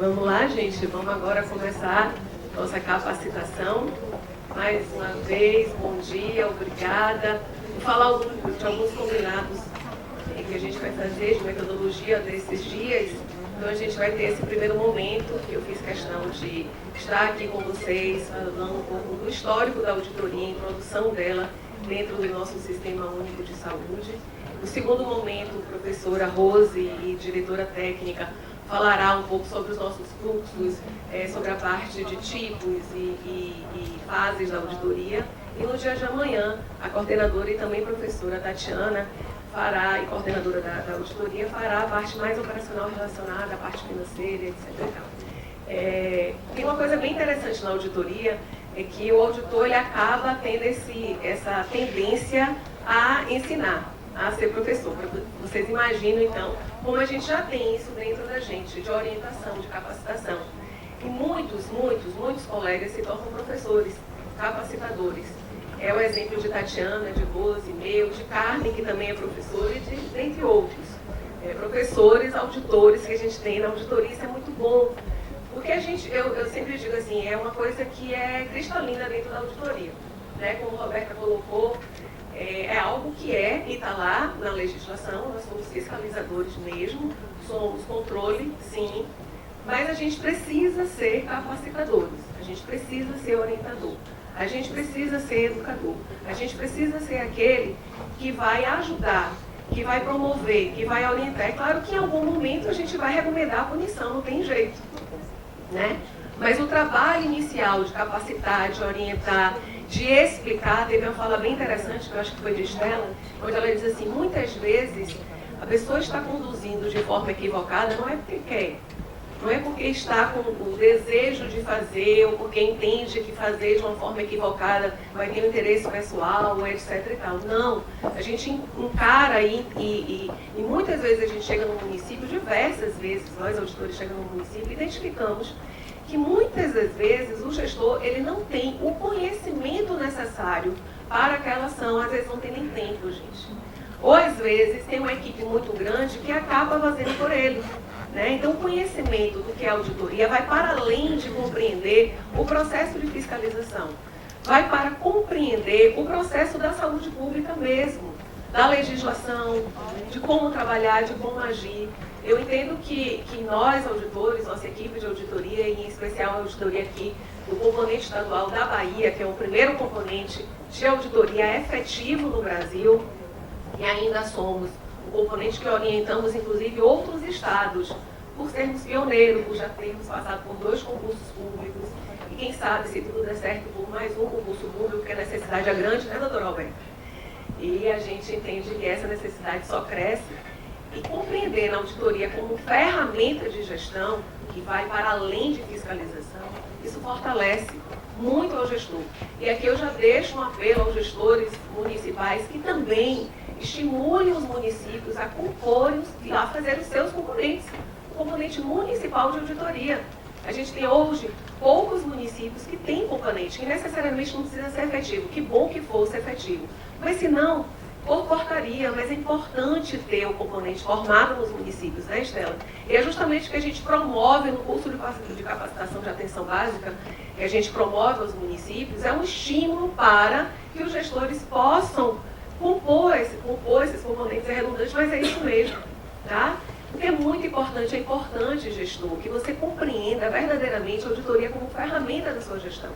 Vamos lá, gente, vamos agora começar nossa capacitação. Mais uma vez, bom dia, obrigada. Vou falar de alguns combinados que a gente vai fazer de metodologia desses dias. Então a gente vai ter esse primeiro momento, que eu fiz questão de estar aqui com vocês, falando um pouco do histórico da auditoria, introdução dela dentro do nosso Sistema Único de Saúde. No segundo momento, a professora Rose e diretora técnica falará um pouco sobre os nossos fluxos, sobre a parte de tipos e fases da auditoria. E no dia de amanhã, a coordenadora e também professora Tatiana fará, e coordenadora da auditoria, fará a parte mais operacional relacionada à parte financeira, etc. Tem uma coisa bem interessante na auditoria, é que o auditor ele acaba tendo essa tendência a ensinar, a ser professor. Vocês imaginam, então, como a gente já tem isso dentro da gente, de orientação, de capacitação. E muitos colegas se tornam professores, capacitadores. É o exemplo de Tatiana, de Rose, meu, de Carmen, que também é professora, e dentre outros. Professores, auditores que a gente tem na auditoria, isso é muito bom. Porque eu sempre digo assim, é uma coisa que é cristalina dentro da auditoria. Né? Como a Roberta colocou, é algo que e está lá na legislação, nós somos fiscalizadores mesmo, somos controle, sim, mas a gente precisa ser capacitadores, a gente precisa ser orientador, a gente precisa ser educador, a gente precisa ser aquele que vai ajudar, que vai promover, que vai orientar. É claro que em algum momento a gente vai recomendar a punição, não tem jeito, né? Mas o trabalho inicial de capacitar, de orientar, de explicar, teve uma fala bem interessante, que eu acho que foi de Estela, onde ela diz assim, muitas vezes a pessoa está conduzindo de forma equivocada, não é porque quer, não é porque está com o desejo de fazer, ou porque entende que fazer de uma forma equivocada vai ter um interesse pessoal, etc. e tal. Não, a gente encara e muitas vezes a gente chega no município, diversas vezes, nós auditores chegamos no município e identificamos que muitas das vezes o gestor ele não tem o conhecimento necessário para aquela ação, às vezes não tem nem tempo, gente. Ou às vezes tem uma equipe muito grande que acaba fazendo por ele. Né? Então o conhecimento do que é auditoria vai para além de compreender o processo de fiscalização. Vai para compreender o processo da saúde pública mesmo, da legislação, de como trabalhar, de como agir. Eu entendo que nós, auditores, nossa equipe de auditoria, e em especial a auditoria aqui do componente estadual da Bahia, que é o primeiro componente de auditoria efetivo no Brasil, e ainda somos o componente que orientamos, inclusive, outros estados, por sermos pioneiros, por já termos passado por 2 concursos públicos, e quem sabe, se tudo der certo, por mais um concurso público, porque a necessidade é grande, né, doutora Alberto? E a gente entende que essa necessidade só cresce. E compreender na auditoria como ferramenta de gestão, que vai para além de fiscalização, isso fortalece muito ao gestor. E aqui eu já deixo um apelo aos gestores municipais que também estimulem os municípios a comporem e a fazer os seus componentes, o componente municipal de auditoria. A gente tem hoje poucos municípios que têm componente, que necessariamente não precisa ser efetivo. Que bom que fosse efetivo. Mas se não, por portaria, mas é importante ter o componente formado nos municípios, né, Estela? E é justamente o que a gente promove no curso de capacitação de atenção básica, que a gente promove aos municípios, é um estímulo para que os gestores possam compor esses componentes, é redundante, mas é isso mesmo, tá? Porque é muito importante, gestor, que você compreenda verdadeiramente a auditoria como ferramenta da sua gestão.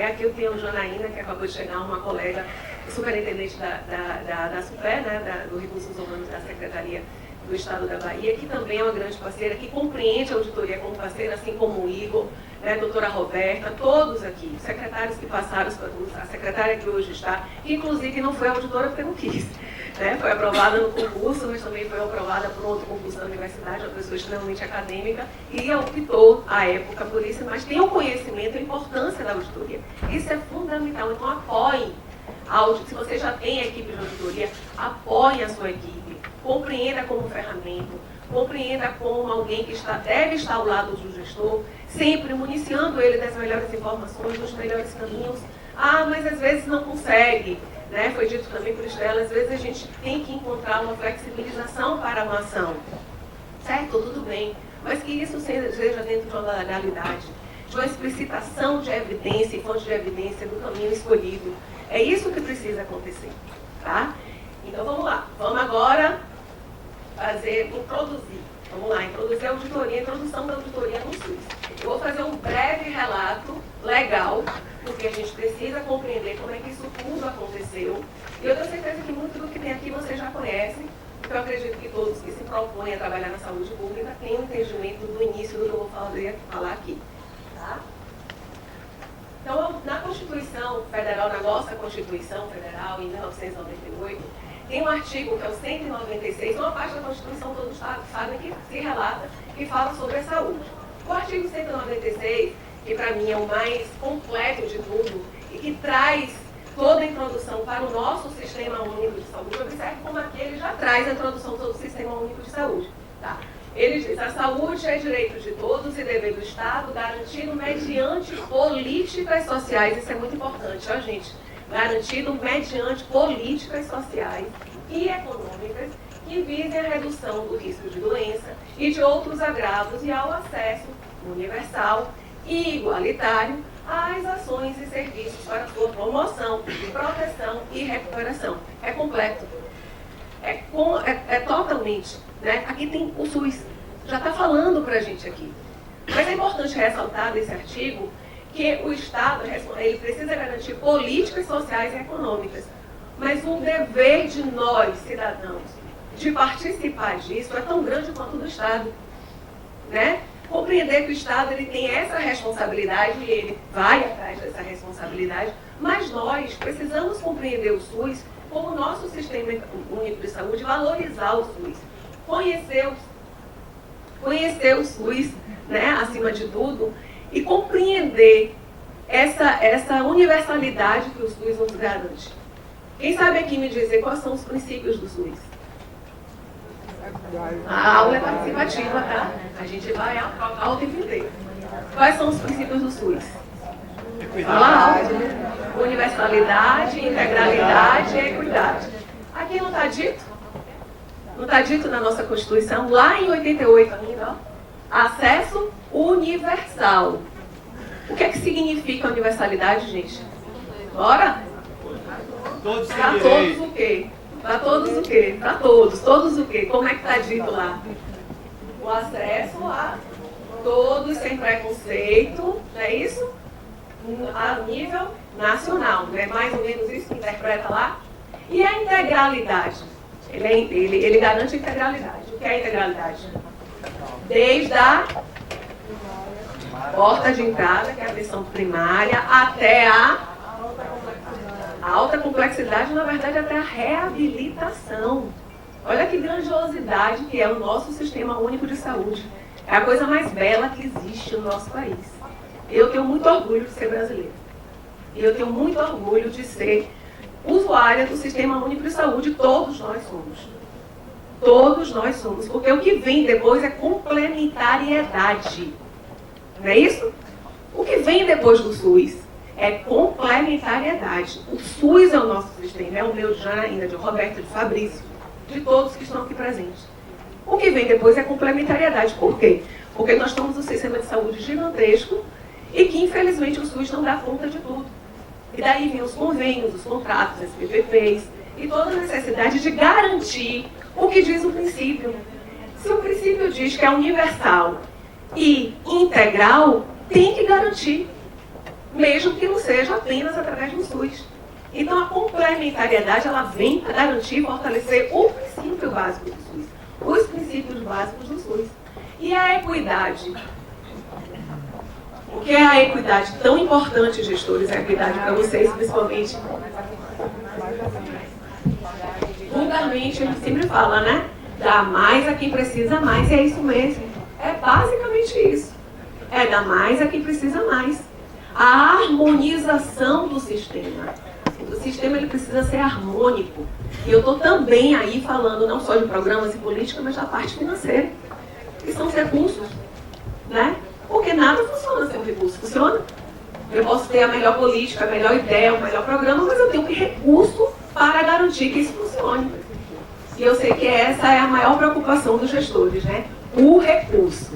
Aqui eu tenho a Janaína, que acabou de chegar, uma colega superintendente da SUPE, né, do Recursos Humanos da Secretaria do Estado da Bahia, que também é uma grande parceira, que compreende a auditoria como parceira, assim como o Igor, né, a doutora Roberta, todos aqui, os secretários que passaram, a secretária que hoje está, que inclusive não foi auditora porque não quis. Né, foi aprovada no concurso, mas também foi aprovada por outro concurso da universidade, uma pessoa extremamente acadêmica, e optou, à época, por isso, mas tem o conhecimento e a importância da auditoria. Isso é fundamental, então apoie. Se você já tem a equipe de auditoria, apoie a sua equipe, compreenda como ferramenta, compreenda como alguém que deve estar ao lado do gestor, sempre municiando ele das melhores informações, dos melhores caminhos. Mas às vezes não consegue. Né? Foi dito também por Estela, às vezes a gente tem que encontrar uma flexibilização para uma ação. Certo? Tudo bem. mas que isso seja dentro de uma legalidade, de uma explicitação de evidência e fonte de evidência do caminho escolhido. É isso que precisa acontecer, tá? Então vamos lá, vamos agora introduzir. Vamos lá, introduzir a auditoria, a introdução da auditoria no SUS. Eu vou fazer um breve relato legal, porque a gente precisa compreender como é que isso tudo aconteceu. E eu tenho certeza que muito do que tem aqui vocês já conhecem, porque eu acredito que todos que se propõem a trabalhar na saúde pública têm um entendimento do início do que eu vou falar aqui. Tá? Então, na Constituição Federal, na nossa Constituição Federal, em 1998, tem um artigo que é o 196, uma parte da Constituição todos sabem que se relata, que fala sobre a saúde. O artigo 196, que para mim é o mais completo de tudo, e que traz toda a introdução para o nosso Sistema Único de Saúde, observe como aqui ele já traz a introdução do Sistema Único de Saúde. Tá? Ele diz, a saúde é direito de todos e dever do Estado, garantido mediante políticas sociais, isso é muito importante, ó gente, garantido mediante políticas sociais e econômicas que visem a redução do risco de doença e de outros agravos e ao acesso universal e igualitário às ações e serviços para sua promoção, proteção e recuperação. É completo. É totalmente. Né? Aqui tem o SUS. Já está falando para a gente aqui. Mas é importante ressaltar desse artigo que o Estado ele precisa garantir políticas sociais e econômicas. Mas o dever de nós, cidadãos, de participar disso é tão grande quanto o do Estado. Né? Compreender que o Estado ele tem essa responsabilidade e ele vai atrás dessa responsabilidade, mas nós precisamos compreender o SUS como o nosso Sistema Único de Saúde, valorizar o SUS, conhecer o SUS, né, acima de tudo, e compreender essa universalidade que o SUS nos garante. Quem sabe aqui me dizer quais são os princípios do SUS? A aula é participativa, tá? A gente vai ao tempo inteiro. Quais são os princípios do SUS? Fala alto. Universalidade, integralidade e equidade. Aqui não está dito? Não está dito na nossa Constituição? Lá em 88 ainda, ó. Acesso universal. O que é que significa universalidade, gente? Bora? Para todos o quê? Para todos o quê? Para todos o quê? Como é que está dito lá? O acesso a todos sem preconceito, não é isso? A nível nacional, não é mais ou menos isso que interpreta lá? E a integralidade? Ele garante a integralidade. O que é a integralidade? Desde a porta de entrada, que é a atenção primária, até a alta complexidade, na verdade, até a reabilitação. Olha que grandiosidade que é o nosso Sistema Único de Saúde. É a coisa mais bela que existe no nosso país. Eu tenho muito orgulho de ser brasileira. E eu tenho muito orgulho de ser usuária do Sistema Único de Saúde. Todos nós somos. Todos nós somos. Porque o que vem depois é complementariedade. Não é isso? O que vem depois do SUS é complementariedade. O SUS é o nosso sistema, é o meu de Janaína, de Roberto, de Fabrício, de todos que estão aqui presentes. O que vem depois é complementariedade. Por quê? Porque nós temos um sistema de saúde gigantesco e que, infelizmente, o SUS não dá conta de tudo. E daí vem os convênios, os contratos, as PPPs e toda a necessidade de garantir o que diz o princípio. Se o princípio diz que é universal e integral, tem que garantir, mesmo que não seja apenas através do SUS. Então, a complementariedade ela vem para garantir e fortalecer o princípio básico do SUS, os princípios básicos do SUS. E a equidade? O que é a equidade? Tão importante, gestores, a equidade para vocês, principalmente. Vulgarmente, a gente sempre fala, né? Dá mais a quem precisa mais, e é isso mesmo. É basicamente isso. É dar mais a quem precisa mais. A harmonização do sistema. O sistema ele precisa ser harmônico. E eu estou também aí falando não só de programas e política, mas da parte financeira. Que são os recursos. Né? Porque nada funciona sem o recurso. Funciona? Eu posso ter a melhor política, a melhor ideia, o melhor programa, mas eu tenho que recurso para garantir que isso funcione. E eu sei que essa é a maior preocupação dos gestores, né? o recurso,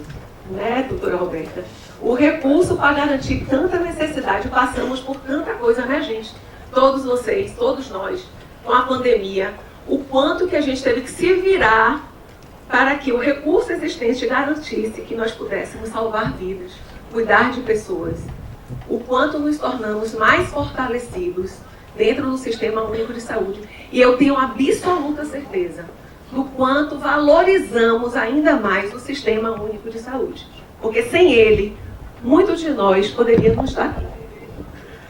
né, doutora Roberta? O recurso para garantir tanta necessidade, passamos por tanta coisa, né, gente? Todos vocês, todos nós, com a pandemia, o quanto que a gente teve que se virar para que o recurso existente garantisse que nós pudéssemos salvar vidas, cuidar de pessoas. O quanto nos tornamos mais fortalecidos dentro do Sistema Único de Saúde. E eu tenho absoluta certeza do quanto valorizamos ainda mais o Sistema Único de Saúde. Porque sem ele, muitos de nós poderíamos estar aqui.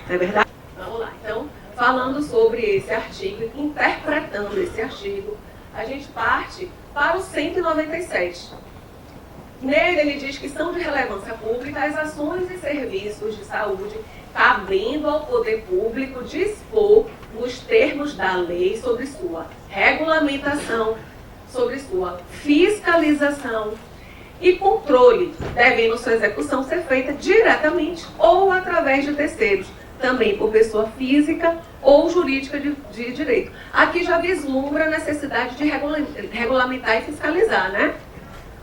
Não é verdade? Vamos lá. Então, falando sobre esse artigo, interpretando esse artigo, a gente parte para o 197. Nele, ele diz que são de relevância pública as ações e serviços de saúde cabendo ao poder público dispor nos termos da lei sobre sua regulamentação, sobre sua fiscalização e controle, devendo sua execução ser feita diretamente ou através de terceiros, também por pessoa física ou jurídica de direito. Aqui já vislumbra a necessidade de regulamentar e fiscalizar, né?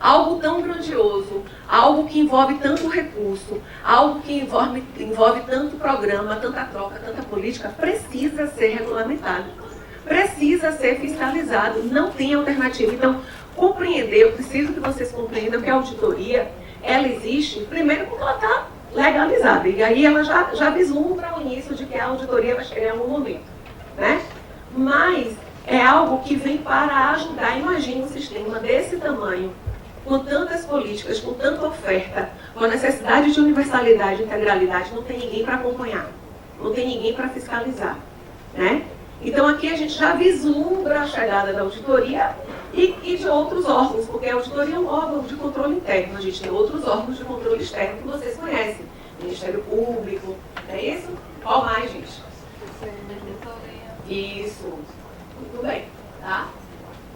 Algo tão grandioso, algo que envolve tanto recurso, algo que envolve tanto programa, tanta troca, tanta política, precisa ser regulamentado, precisa ser fiscalizado, não tem alternativa. Então, compreender, eu preciso que vocês compreendam que a auditoria, ela existe, primeiro porque ela está legalizada, e aí ela já vislumbra o início de que a auditoria vai chegar em algum momento, né? Mas é algo que vem para ajudar. Imagina um sistema desse tamanho, com tantas políticas, com tanta oferta, com a necessidade de universalidade e integralidade, não tem ninguém para acompanhar, não tem ninguém para fiscalizar, né? Então aqui a gente já vislumbra a chegada da auditoria e de outros órgãos, porque a auditoria é um órgão de controle interno, a gente tem outros órgãos de controle externo que vocês conhecem, Ministério Público, não é isso? Qual mais, gente? Isso, muito bem, tá?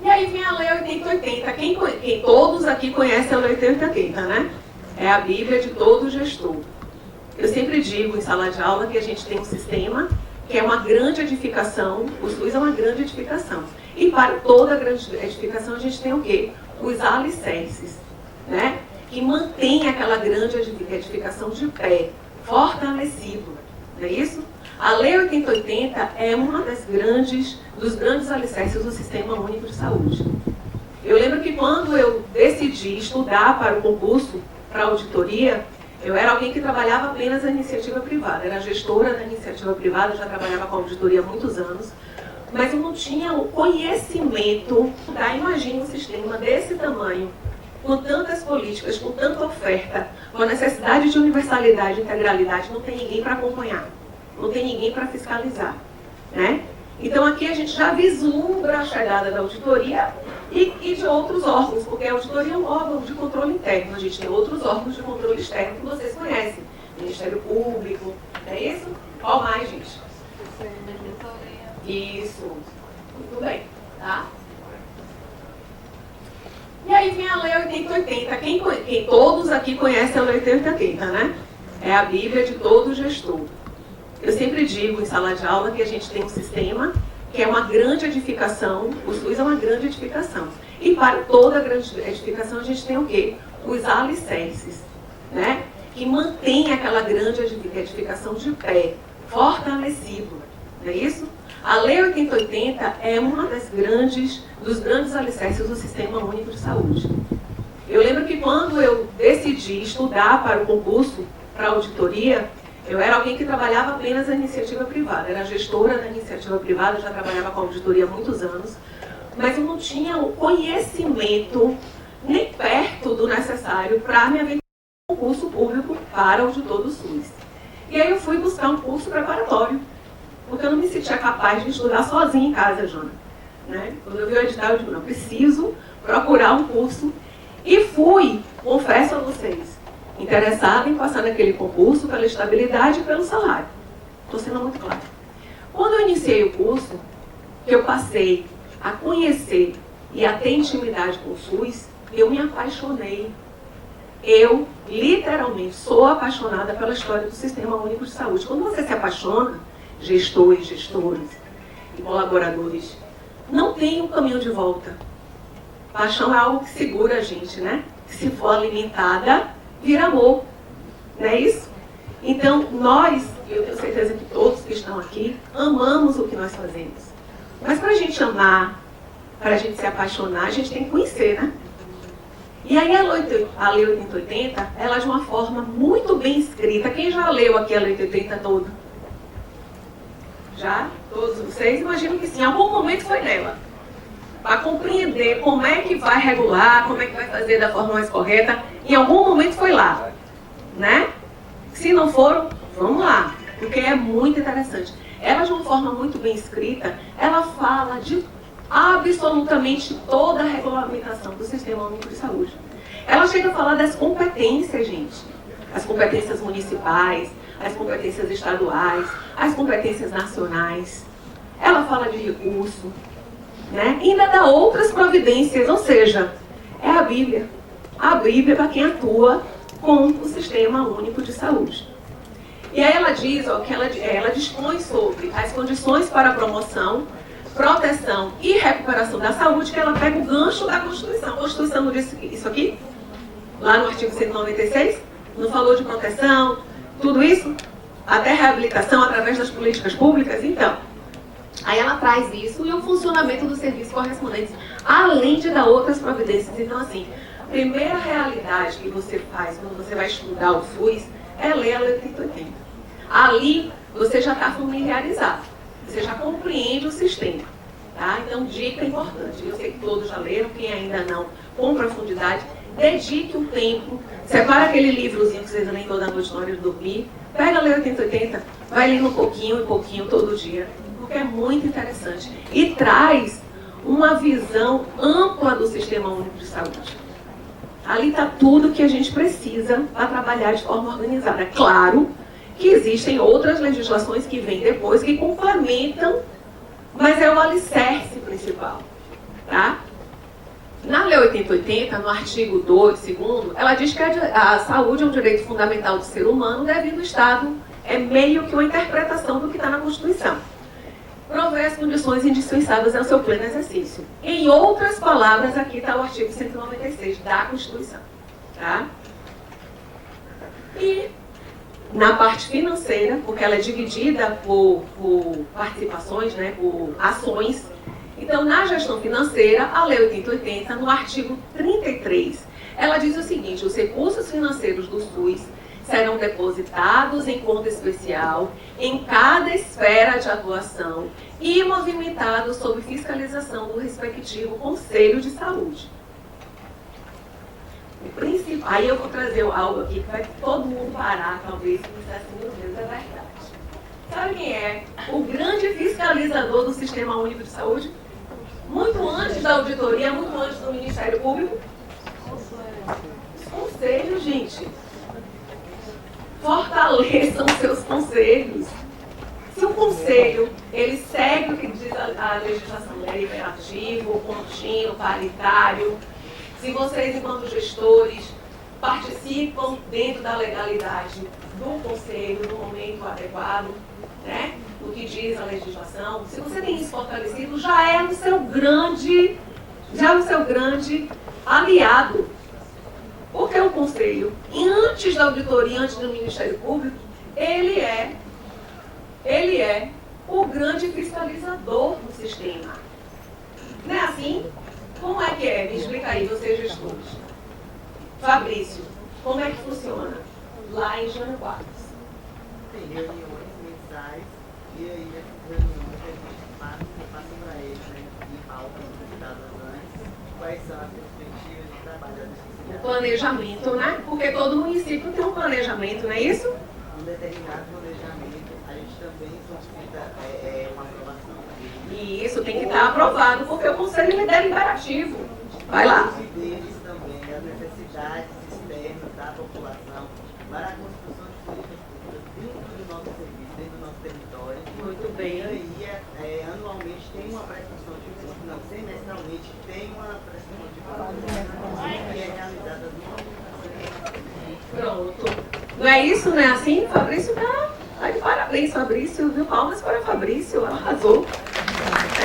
E aí vem a Lei 8080. Quem todos aqui conhecem a Lei 8080, né? É a Bíblia de todo gestor. Eu sempre digo em sala de aula que a gente tem um sistema que é uma grande edificação, o SUS é uma grande edificação. E para toda grande edificação a gente tem o quê? Os alicerces, né? Que mantém aquela grande edificação de pé, fortalecido, não é isso? A Lei 8080 é uma dos grandes alicerces do Sistema Único de Saúde. Eu lembro que quando eu decidi estudar para o concurso, para a auditoria, eu era alguém que trabalhava apenas na iniciativa privada, era gestora da iniciativa privada, já trabalhava com auditoria há muitos anos, mas eu não tinha o conhecimento da, imagina um sistema desse tamanho, com tantas políticas, com tanta oferta, com a necessidade de universalidade e integralidade, não tem ninguém para acompanhar, não tem ninguém para fiscalizar, né? Então aqui a gente já vislumbra a chegada da auditoria e de outros órgãos, porque a auditoria é um órgão de controle interno, a gente tem outros órgãos de controle externo que vocês conhecem, Ministério Público, não é isso? Qual mais, gente? Isso, muito bem, tá? E aí vem a Lei 8080. Quem todos aqui conhecem a Lei 8080, né? É a Bíblia de todo gestor. Eu sempre digo em sala de aula que a gente tem um sistema que é uma grande edificação, o SUS é uma grande edificação. E para toda grande edificação a gente tem o quê? Os alicerces, né? Que mantém aquela grande edificação de pé, fortalecido, não é isso? A Lei 8080 é uma dos grandes alicerces do Sistema Único de Saúde. Eu lembro que quando eu decidi estudar para o concurso, para a auditoria, eu era alguém que trabalhava apenas na iniciativa privada, era gestora da iniciativa privada, já trabalhava com auditoria há muitos anos, mas eu não tinha o conhecimento nem perto do necessário para me aventurar em um concurso público para auditor do SUS. E aí eu fui buscar um curso preparatório, porque eu não me sentia capaz de estudar sozinha em casa, Jona, né? Quando eu vi o edital, eu digo, não, preciso procurar um curso. E fui, confesso a vocês, interessada em passar naquele concurso pela estabilidade e pelo salário. Estou sendo muito clara. Quando eu iniciei o curso, que eu passei a conhecer e a ter intimidade com o SUS, eu me apaixonei. Eu, literalmente, sou apaixonada pela história do Sistema Único de Saúde. Quando você se apaixona, gestores e colaboradores, não tem um caminho de volta. Paixão é algo que segura a gente, né? que se for alimentada, vira amor. Não é isso? Então, nós, eu tenho certeza que todos que estão aqui, amamos o que nós fazemos. Mas para a gente amar, para a gente se apaixonar, a gente tem que conhecer, né? E aí a Lei 8080, ela de uma forma muito bem escrita. Quem já leu aqui a Lei 8080 toda? Já? Todos vocês? Imagino que sim. Em algum momento foi nela. Para compreender como é que vai regular, como é que vai fazer da forma mais correta. Em algum momento foi lá. Né? Se não foram, vamos lá. Porque é muito interessante. Ela, de uma forma muito bem escrita, ela fala de absolutamente toda a regulamentação do Sistema Único de Saúde. Ela chega a falar das competências, gente. As competências municipais, as competências estaduais, as competências nacionais. Ela fala de recurso, né? E ainda dá outras providências, ou seja, é a Bíblia. A Bíblia para quem atua com o Sistema Único de Saúde. E aí ela diz, ó, que ela dispõe sobre as condições para a promoção, proteção e recuperação da saúde, que ela pega o gancho da Constituição. A Constituição não disse isso aqui? Lá no artigo 196? Não falou de proteção, tudo isso? Até reabilitação através das políticas públicas? Então, aí ela traz isso e o funcionamento do serviço correspondente, além de dar outras providências. Então, assim, a primeira realidade que você faz quando você vai estudar o SUS é ler a Lei 8080. Ali, você já está familiarizado. Você já compreende o sistema, tá? Então, dica importante. Eu sei que todos já leram, quem ainda não, com profundidade, dedique um tempo, separa aquele livrozinho que vocês leem toda noite na hora de dormir, pega a Lei 8080, vai lendo um pouquinho, todo dia, porque é muito interessante. E traz uma visão ampla do Sistema Único de Saúde. Ali está tudo que a gente precisa para trabalhar de forma organizada. Claro que existem outras legislações que vêm depois, que complementam, mas é o alicerce principal, tá? Na Lei 8080, no artigo 2º, ela diz que a saúde é um direito fundamental do ser humano, devido ao Estado, é meio que uma interpretação do que está na Constituição. Prover as condições indispensáveis ao seu pleno exercício. Em outras palavras, aqui está o artigo 196 da Constituição, tá? E na parte financeira, porque ela é dividida por participações, né, por ações. Então, na gestão financeira, a Lei 8080, no artigo 33, ela diz o seguinte: os recursos financeiros do SUS serão depositados em conta especial em cada esfera de atuação e movimentados sob fiscalização do respectivo Conselho de Saúde. Aí eu vou trazer algo aqui que vai todo mundo parar, talvez, e pensar assim: meu Deus, é verdade. Sabe quem é o grande fiscalizador do Sistema Único de Saúde? Muito antes da auditoria, muito antes do Ministério Público? Os conselhos, gente. Fortaleçam seus conselhos. Se o conselho, ele segue o que diz a legislação deliberativo, contínuo, paritário, se vocês, enquanto gestores, participam dentro da legalidade do conselho, no momento adequado, né, do que diz a legislação, se você tem isso fortalecido, já é o seu grande aliado. Porque o conselho, antes da auditoria, antes do Ministério Público, ele é o grande fiscalizador do sistema. Não é assim? Como é que é? Me explica aí, vocês gestores. Fabrício, como é que funciona lá em Jânio Quadros? Tem reuniões mensais e aí nessas reuniões a gente passa para eles, né, em pautas apresentadas antes, quais são as perspectivas de trabalho da O planejamento, né? Porque todo município tem um planejamento, não é isso? Um determinado planejamento, a gente também solicita uma aprovação. E isso tem que estar aprovado, porque o conselho é deliberativo. Vai lá. E deles também as necessidades externas da população para a construção de políticas públicas dentro do nosso serviço, dentro do nosso território. Muito E bem. aí, anualmente tem uma prestação de contas, não, semestralmente tem uma prestação de contas que é realizada no Pronto. Não é isso, não é assim? Fabrício tá de parabéns, Fabrício, viu? Palmas para Fabrício, arrasou.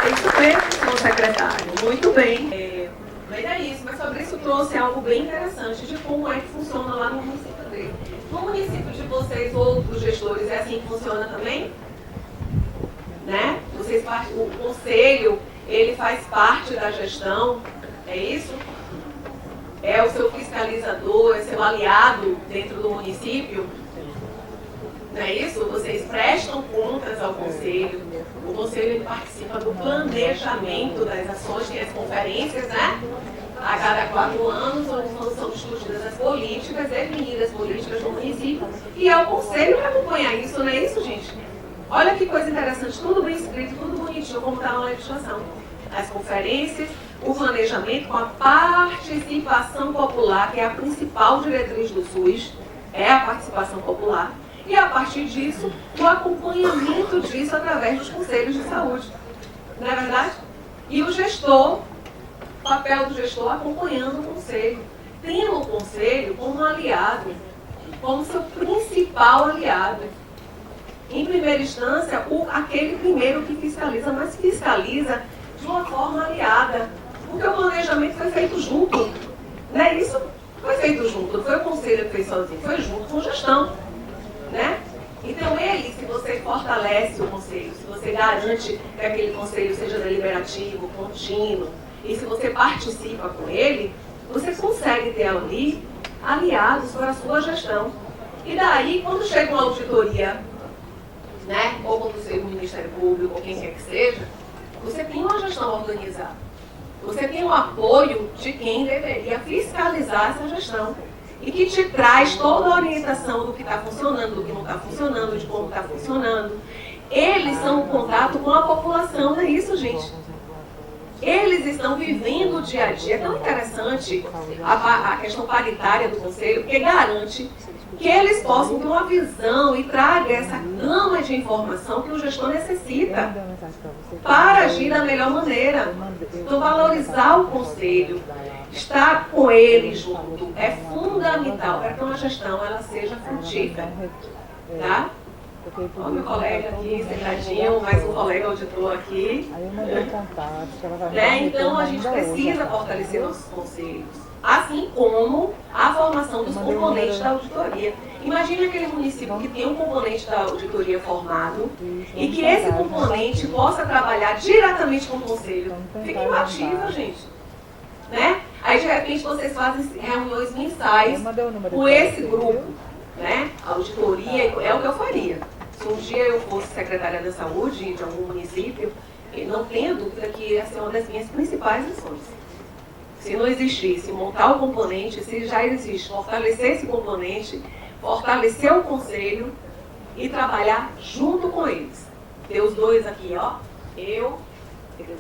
É isso mesmo, senhor secretário. Muito bem. Mas é isso, mas Fabrício trouxe algo bem interessante de como é que funciona lá no município dele. No município de vocês, outros gestores, é assim que funciona também? Né? O conselho, ele faz parte da gestão, é isso? É o seu fiscalizador, é seu aliado dentro do município? Não é isso? Vocês prestam contas ao conselho. O conselho ele participa do planejamento das ações, tem as conferências, né? A cada 4 anos, onde são discutidas as políticas, definidas as políticas do município. E é o conselho que acompanha isso, não é isso, gente? Olha que coisa interessante, tudo bem escrito, tudo bonitinho, como está na legislação. As conferências, o planejamento com a participação popular, que é a principal diretriz do SUS, é a participação popular. E a partir disso, o acompanhamento disso através dos conselhos de saúde. Não é verdade? E o gestor, o papel do gestor acompanhando o conselho. Tendo o conselho como aliado, como seu principal aliado. Em primeira instância, aquele primeiro que fiscaliza, mas fiscaliza de uma forma aliada. Porque o planejamento foi feito junto. Não é isso? Foi feito junto. Não foi o conselho que fez sozinho, foi junto com a gestão. Né? Então ele, se você fortalece o conselho, se você garante que aquele conselho seja deliberativo, contínuo, e se você participa com ele, você consegue ter ali aliados para a sua gestão. E daí, quando chega uma auditoria, né, ou quando seja o Ministério Público, ou quem quer que seja, você tem uma gestão organizada. Você tem o apoio de quem deveria fiscalizar essa gestão. E que te traz toda a orientação do que está funcionando, do que não está funcionando, de como está funcionando. Eles são o contato com a população, não é isso, gente? Eles estão vivendo o dia a dia. É tão interessante a questão paritária do conselho, porque garante que eles possam ter uma visão e traga essa gama de informação que o gestor necessita para agir da melhor maneira. Então, valorizar o conselho, estar com ele junto, é fundamental para que uma gestão ela seja frutífera. Tá? Olha o meu colega aqui, sentadinho, mais um colega auditor aqui. Né? Então, a gente precisa fortalecer nossos conselhos, assim como a formação dos componentes da auditoria. Imagine aquele município que tem um componente da auditoria formado e que esse componente possa trabalhar diretamente com o conselho. Fica imbatível, gente. Né? Aí, de repente, vocês fazem reuniões mensais com esse grupo. Né? A auditoria é o que eu faria. Se um dia eu fosse secretária da saúde de algum município, eu não tenho dúvida que ia ser uma das minhas principais ações. Se não existisse montar o componente, se já existe, fortalecer esse componente, fortalecer o conselho e trabalhar junto com eles. Ter os dois aqui, ó, eu,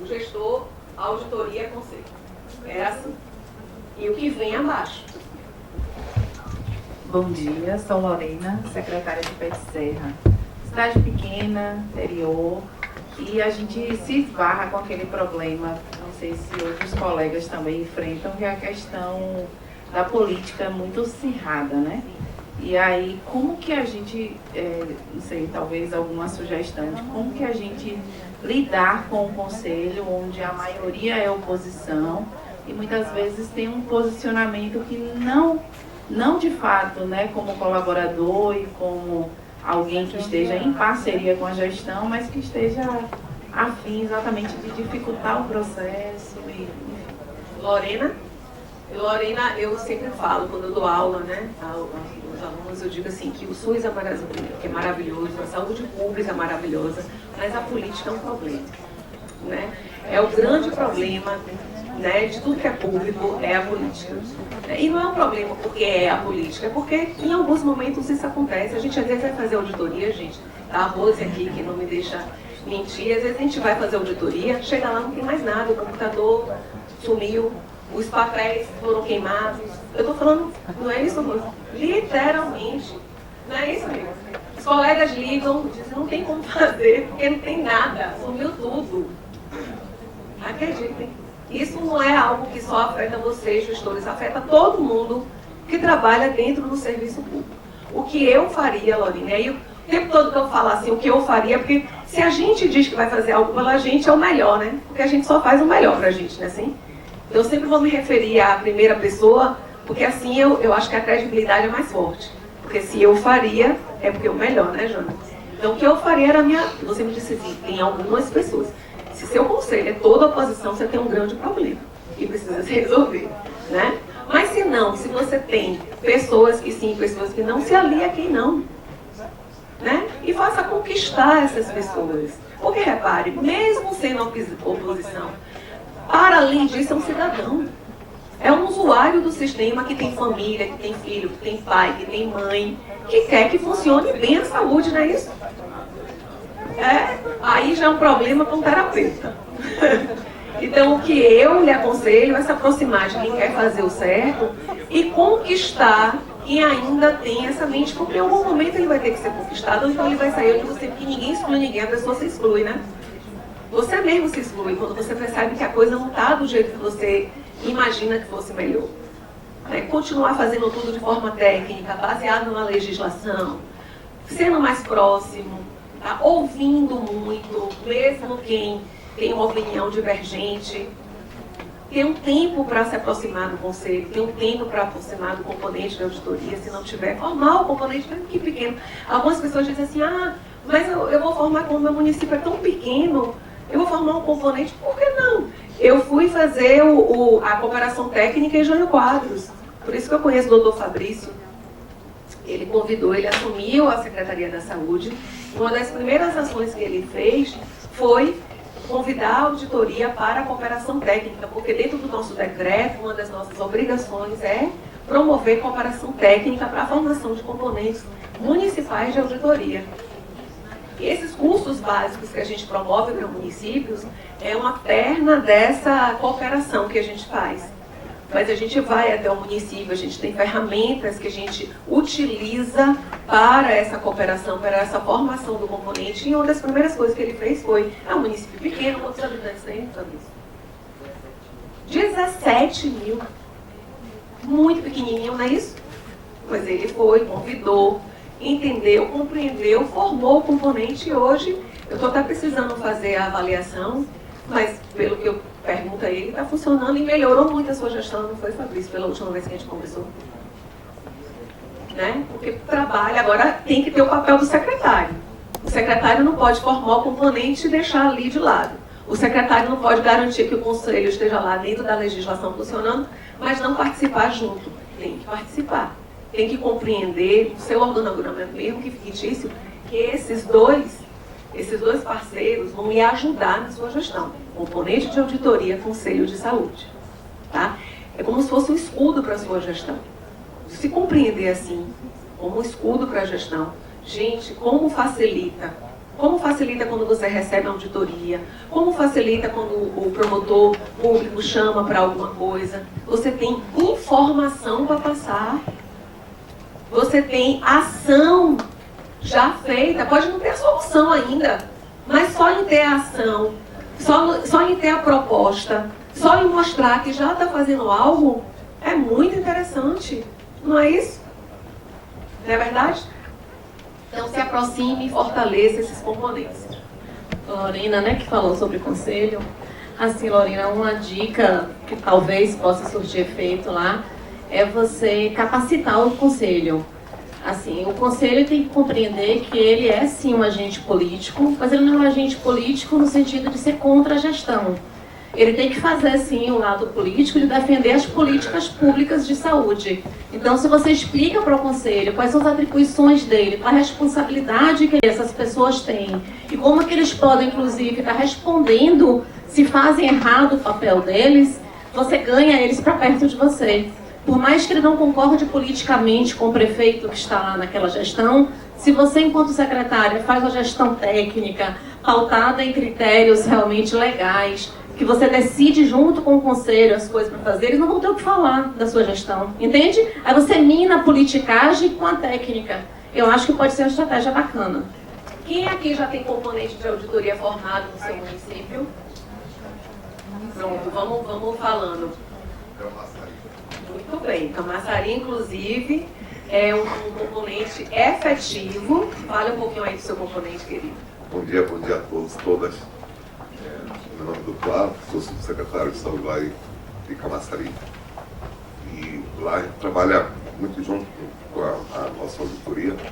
o gestor, a auditoria e conselho. É assim. E o que vem abaixo. Bom dia, sou Lorena, secretária de Pé de Serra. Cidade pequena, interior, e a gente se esbarra com aquele problema, não sei se outros colegas também enfrentam, que é a questão da política muito acirrada, né? E aí, como que a gente, não sei, talvez alguma sugestão de como que a gente lidar com o conselho, onde a maioria é oposição, e muitas vezes tem um posicionamento que não de fato, né, como colaborador e como alguém que esteja em parceria com a gestão, mas que esteja afim exatamente de dificultar o processo. Lorena, eu sempre falo, quando eu dou aula, né, aos alunos, eu digo assim, que o SUS é maravilhoso, a saúde pública é maravilhosa, mas a política é um problema. Né? É o grande problema, né, de tudo que é público, é a política. E não é um problema porque é a política, é porque em alguns momentos isso acontece. A gente às vezes vai fazer auditoria, gente, tá? A Rose aqui que não me deixa mentir, às vezes a gente vai fazer auditoria, chega lá não tem mais nada, o computador sumiu, os papéis foram queimados. Eu tô falando, não é isso, Rose? Literalmente. Não é isso, amigo? Os colegas ligam, dizem, não tem como fazer, porque não tem nada, sumiu tudo. Acreditem. Isso não é algo que só afeta vocês, gestores, afeta todo mundo que trabalha dentro do serviço público. O que eu faria, Lorena, e o tempo todo que eu falo assim, o que eu faria, porque se a gente diz que vai fazer algo pela gente, é o melhor, né? Porque a gente só faz o melhor pra gente, né? Assim? Eu sempre vou me referir à primeira pessoa, porque assim eu acho que a credibilidade é mais forte. Porque se eu faria, é porque o melhor, né, Jana? Então o que eu faria era a minha... Você me disse assim, tem algumas pessoas. Se seu conselho é toda oposição, você tem um grande problema. E precisa se resolver, né? Mas se não, se você tem pessoas que sim, pessoas que não, se alia a quem não. Né? E faça conquistar essas pessoas. Porque repare, mesmo sendo oposição, para além disso é um cidadão. É um usuário do sistema que tem família, que tem filho, que tem pai, que tem mãe, que quer que funcione bem a saúde, não é isso? Aí já é um problema com o terapeuta. Então o que eu lhe aconselho é se aproximar de quem quer fazer o certo e conquistar quem ainda tem essa mente, porque em algum momento ele vai ter que ser conquistado, ou então ele vai sair de você, porque ninguém exclui ninguém, a pessoa se exclui, né? Você mesmo se exclui quando você percebe que a coisa não está do jeito que você imagina que fosse melhor. Continuar fazendo tudo de forma técnica, baseado na legislação, sendo mais próximo, tá? Ouvindo muito, mesmo quem tem uma opinião divergente, ter um tempo para se aproximar do conselho, ter um tempo para aproximar do componente de auditoria, se não tiver, formar o componente, mesmo que pequeno. Algumas pessoas dizem assim, mas eu vou formar, como meu município é tão pequeno, eu vou formar um componente, por que não? Eu fui fazer a cooperação técnica em Jânio Quadros, por isso que eu conheço o doutor Fabrício. Ele convidou, ele assumiu a Secretaria da Saúde. Uma das primeiras ações que ele fez foi convidar a auditoria para a cooperação técnica, porque dentro do nosso decreto, uma das nossas obrigações é promover cooperação técnica para a formação de componentes municipais de auditoria. E esses cursos básicos que a gente promove para municípios é uma perna dessa cooperação que a gente faz. Mas a gente vai até o município, a gente tem ferramentas que a gente utiliza para essa cooperação, para essa formação do componente. E uma das primeiras coisas que ele fez foi, um município pequeno, quantos habitantes tem, Fabrício? 17 mil. Muito pequenininho, não é isso? Mas ele foi, convidou, entendeu, compreendeu, formou o componente e hoje eu estou até precisando fazer a avaliação, mas pelo que eu pergunto a ele, está funcionando e melhorou muito a sua gestão, não foi, Fabrício, pela última vez que a gente conversou? Né? Porque trabalha, agora tem que ter o papel do secretário. O secretário não pode formar o componente e deixar ali de lado. O secretário não pode garantir que o conselho esteja lá dentro da legislação funcionando, mas não participar junto. Tem que participar. Tem que compreender o seu organograma, mesmo que fictício, que esses dois parceiros vão lhe ajudar na sua gestão. Componente de auditoria, Conselho de Saúde. Tá? É como se fosse um escudo para a sua gestão. Se compreender assim, como um escudo para a gestão, gente, como facilita? Como facilita quando você recebe a auditoria? Como facilita quando o promotor público chama para alguma coisa? Você tem informação para passar. Você tem ação já feita. Pode não ter a solução ainda, mas só em ter a ação, só em ter a proposta, só em mostrar que já está fazendo algo, é muito interessante. Não é isso? Não é verdade? Então se aproxime e fortaleça esses componentes. Lorena, né, que falou sobre conselho. Assim, Lorena, uma dica que talvez possa surtir efeito lá é você capacitar o conselho. Assim, o conselho tem que compreender que ele é sim um agente político, mas ele não é um agente político no sentido de ser contra a gestão. Ele tem que fazer sim o lado político de defender as políticas públicas de saúde. Então, se você explica para o conselho quais são as atribuições dele, qual a responsabilidade que essas pessoas têm e como é que eles podem, inclusive, estar respondendo se fazem errado o papel deles, você ganha eles para perto de você. Por mais que ele não concorde politicamente com o prefeito que está lá naquela gestão, se você, enquanto secretária, faz uma gestão técnica, pautada em critérios realmente legais, que você decide junto com o conselho as coisas para fazer, eles não vão ter o que falar da sua gestão, entende? Aí você mina a politicagem com a técnica. Eu acho que pode ser uma estratégia bacana. Quem aqui já tem componente de auditoria formado no seu município? Pronto, vamos falando. Muito bem, Camaçari, inclusive, é um componente efetivo. Fale um pouquinho aí do seu componente, querido. Bom dia a todos, todas. Meu nome é Dr. Flávio, sou subsecretário de Saúde lá em de Camaçari. E lá a gente trabalha muito junto com a nossa auditoria, né?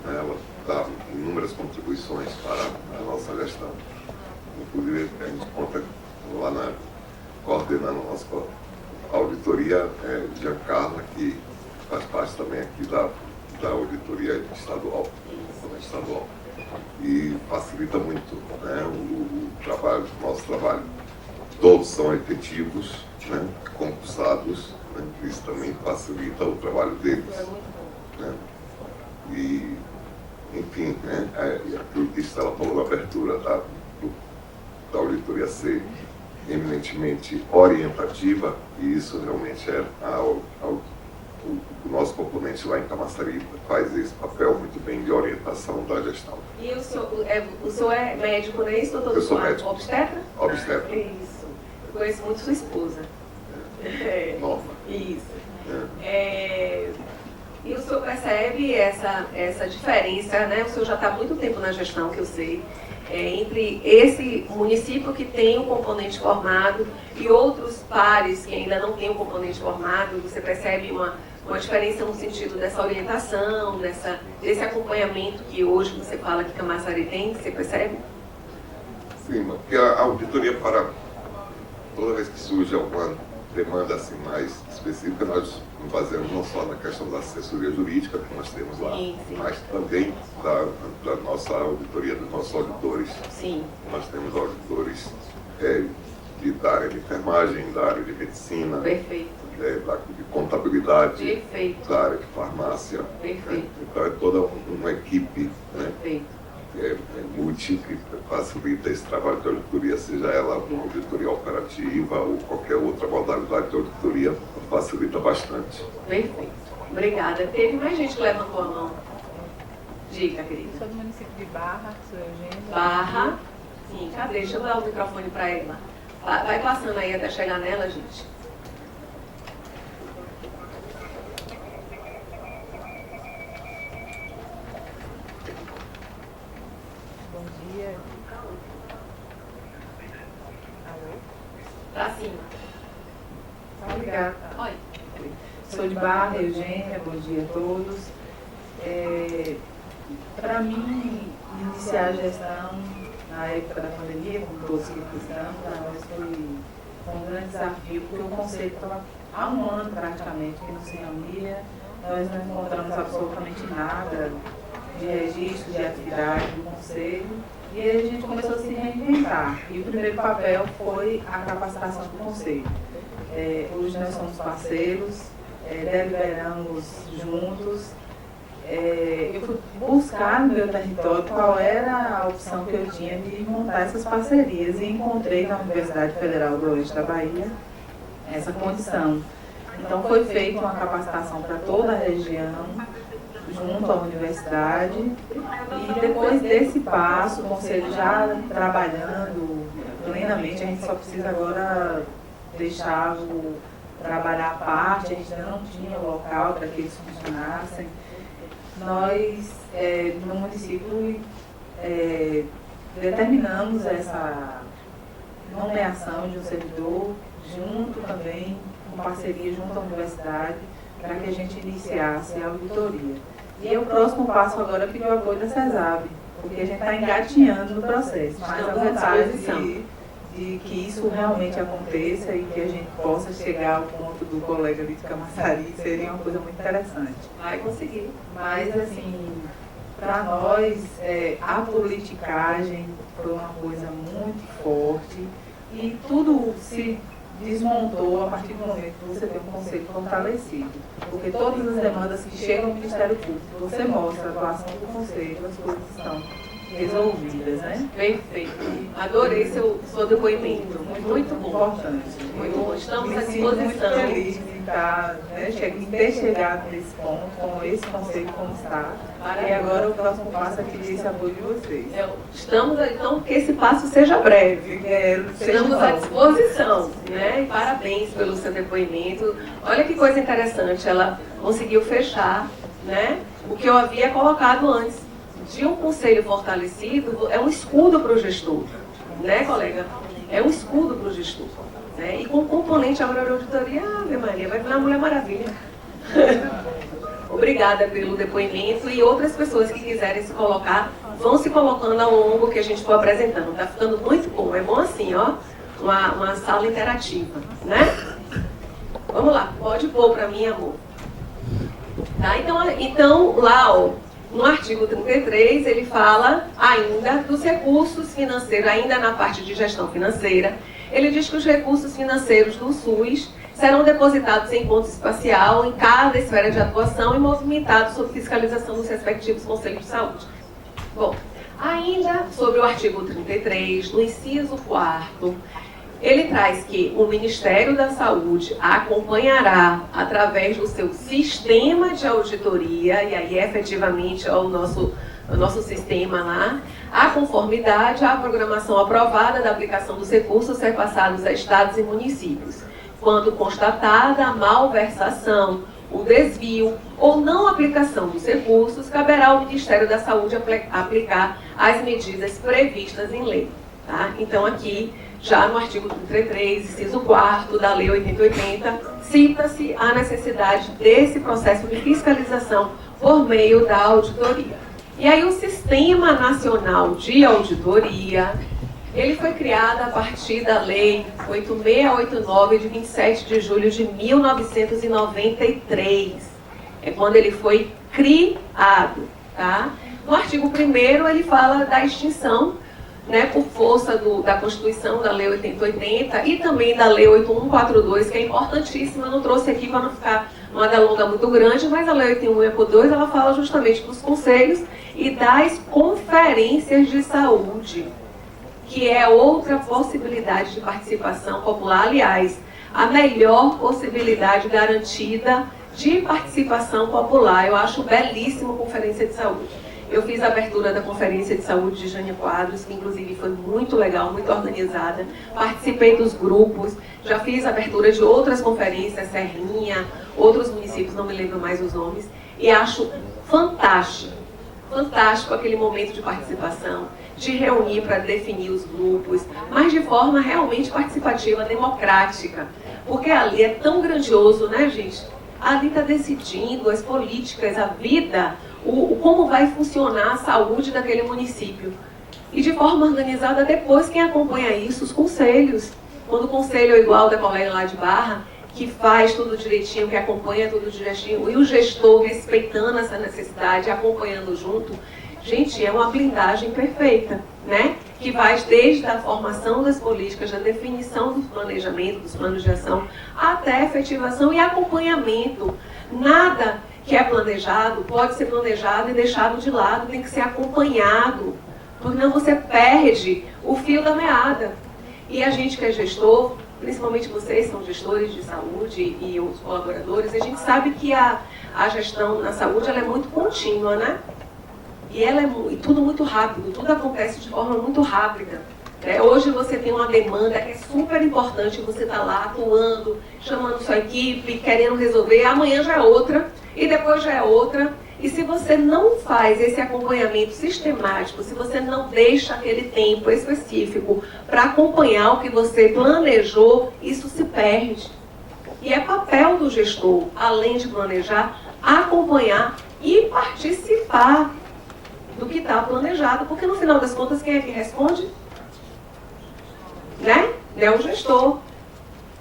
Ela dá inúmeras contribuições para a nossa gestão. Inclusive, a gente conta lá coordenando a nossa auditoria, Giancarla, que faz parte também aqui da auditoria estadual. E facilita muito, né, o trabalho, o nosso trabalho. Todos são efetivos, né, concursados, né, isso também facilita o trabalho deles. Né? E, enfim, né, aquilo que Estela falou na abertura da auditoria ser eminentemente orientativa, e isso realmente é o nosso componente lá em Camaçari faz esse papel muito bem de orientação da gestão. E o senhor é médico, não é isso, doutor? Eu sou médico. Obstetra? Obstetra. Isso. Eu conheço muito sua esposa. Norma. Isso. E o senhor percebe essa diferença, né? O senhor já está há muito tempo na gestão, que eu sei, entre esse município que tem um componente formado e outros pares que ainda não têm um componente formado. Você percebe uma diferença no sentido dessa orientação, desse acompanhamento que hoje você fala que Camaçari tem, você percebe? Sim, porque a auditoria, para toda vez que surge alguma demanda assim mais específica, nós nos baseamos não só na questão da assessoria jurídica que nós temos lá, sim. Mas também da nossa auditoria, dos nossos auditores. Sim. Nós temos auditores da área de enfermagem, da área de medicina. Perfeito. De contabilidade, perfeito. Da área de farmácia. Perfeito. Né? Então é toda uma equipe, né? Perfeito. Multi que facilita esse trabalho de auditoria, seja ela uma auditoria operativa ou qualquer outra modalidade de auditoria, facilita bastante. Perfeito. Obrigada. Teve mais gente que levantou a mão. Diga, querida. Sou do município de Barra, sou Eugênia. Barra. Sim, cadê? Deixa eu dar o microfone para ela. Vai passando aí até chegar nela, gente. Bom dia. Alô? Pra cima. Obrigada. Oi. Sou de Barra, Eugênia, bom dia a todos. Para mim, iniciar a gestão na época da pandemia, como todos que estamos, para nós foi um grande desafio, porque o conselho estava há um ano praticamente que não se reunia, nós não encontramos absolutamente nada de registro, de atividade do conselho, e aí a gente começou a se reinventar. E o primeiro papel foi a capacitação do conselho. Hoje nós somos parceiros, deliberamos juntos. Eu fui buscar no meu território qual era a opção que eu tinha de montar essas parcerias e encontrei na Universidade Federal do Oeste da Bahia essa condição. Então foi feita uma capacitação para toda a região, junto à universidade, e depois desse passo, o Conselho já trabalhando plenamente, a gente só precisa agora deixar trabalhar a parte, a gente ainda não tinha o local para que eles funcionassem. Nós, no município, determinamos essa nomeação de um servidor, junto também, com parceria junto à universidade, para que a gente iniciasse a auditoria. E o próximo passo agora é pedir o apoio da CESAB, porque a gente está engatinhando no processo, mas a vontade de que isso realmente aconteça e que a gente possa chegar ao ponto do colega ali de Camaçari seria uma coisa muito interessante. Vai conseguir. Mas, assim, para nós, a politicagem foi uma coisa muito forte e tudo se desmontou a partir do momento que você tem um conselho fortalecido. Porque todas as demandas que chegam ao Ministério Público, você mostra a atuação do conselho, as coisas estão resolvidas, né? Perfeito. Adorei seu depoimento. Muito bom. Importante. Muito bom. Estamos à Me sinto muito disposição. feliz em ter chegado nesse ponto, com esse conselho como está. E agora o próximo passo é pedir esse apoio de vocês. Estamos, então, que esse passo seja breve. Estamos à disposição, né? E parabéns pelo seu depoimento. Olha que coisa interessante, ela conseguiu fechar, né, o que eu havia colocado antes. De um conselho fortalecido, é um escudo para o gestor. né, colega? É um escudo para o gestor. Né? E com componente agora de auditoria, Ave Maria, vai virar uma Mulher Maravilha. Obrigada pelo depoimento e outras pessoas que quiserem se colocar, vão se colocando ao longo que a gente for apresentando. Está ficando muito bom, é bom assim, ó, uma sala interativa, né? Vamos lá, pode pôr para mim, amor. Tá? Então, lá, ó, no artigo 33, ele fala ainda dos recursos financeiros, ainda na parte de gestão financeira. Ele diz que os recursos financeiros do SUS serão depositados em conta espacial em cada esfera de atuação e movimentados sob fiscalização dos respectivos conselhos de saúde. Bom, ainda sobre o artigo 33, no inciso 4º, ele traz que o Ministério da Saúde acompanhará, através do seu sistema de auditoria, e aí efetivamente é o nosso sistema lá, a conformidade à programação aprovada da aplicação dos recursos repassados a estados e municípios, quando constatada a malversação, o desvio ou não aplicação dos recursos, caberá ao Ministério da Saúde aplicar as medidas previstas em lei. Tá? Então aqui, já no artigo 33, inciso 4º da Lei 8080, cita-se a necessidade desse processo de fiscalização por meio da auditoria. E aí o Sistema Nacional de Auditoria, ele foi criado a partir da Lei 8689, de 27 de julho de 1993. É quando ele foi criado. Tá? No artigo 1º, ele fala da extinção, né, por força da Constituição, da Lei 8080 e também da Lei 8142, que é importantíssima. Eu não trouxe aqui para não ficar uma delonga muito grande, mas a Lei 8142, ela fala justamente dos conselhos e das conferências de saúde, que é outra possibilidade de participação popular. Aliás, a melhor possibilidade garantida de participação popular. Eu acho belíssimo conferência de saúde. Eu fiz a abertura da Conferência de Saúde de Jânio Quadros, que inclusive foi muito legal, muito organizada. Participei dos grupos, já fiz a abertura de outras conferências, Serrinha, outros municípios, não me lembro mais os nomes, e acho fantástico, fantástico aquele momento de participação, de reunir para definir os grupos, mas de forma realmente participativa, democrática, porque ali é tão grandioso, né, gente? Ali está decidindo as políticas, a vida, como vai funcionar a saúde daquele município. E de forma organizada, depois quem acompanha isso, os conselhos. Quando o conselho é igual da colega lá de Barra, que faz tudo direitinho, que acompanha tudo direitinho, e o gestor respeitando essa necessidade, acompanhando junto, gente, é uma blindagem perfeita, né? Que vai desde a formação das políticas, da definição do planejamento, dos planos de ação, até a efetivação e acompanhamento. Nada que é planejado pode ser planejado e deixado de lado, tem que ser acompanhado, porque não você perde o fio da meada. E a gente que é gestor, principalmente vocês são gestores de saúde e os colaboradores, a gente sabe que a gestão na saúde ela é muito contínua, né? E ela e tudo muito rápido, tudo acontece de forma muito rápida. Né? Hoje você tem uma demanda que é super importante, você está lá atuando, chamando sua equipe, querendo resolver, amanhã já é outra, e depois já é outra. E se você não faz esse acompanhamento sistemático, se você não deixa aquele tempo específico para acompanhar o que você planejou, isso se perde. E é papel do gestor, além de planejar, acompanhar e participar do que está planejado, porque no final das contas quem é que responde? Né? É o gestor.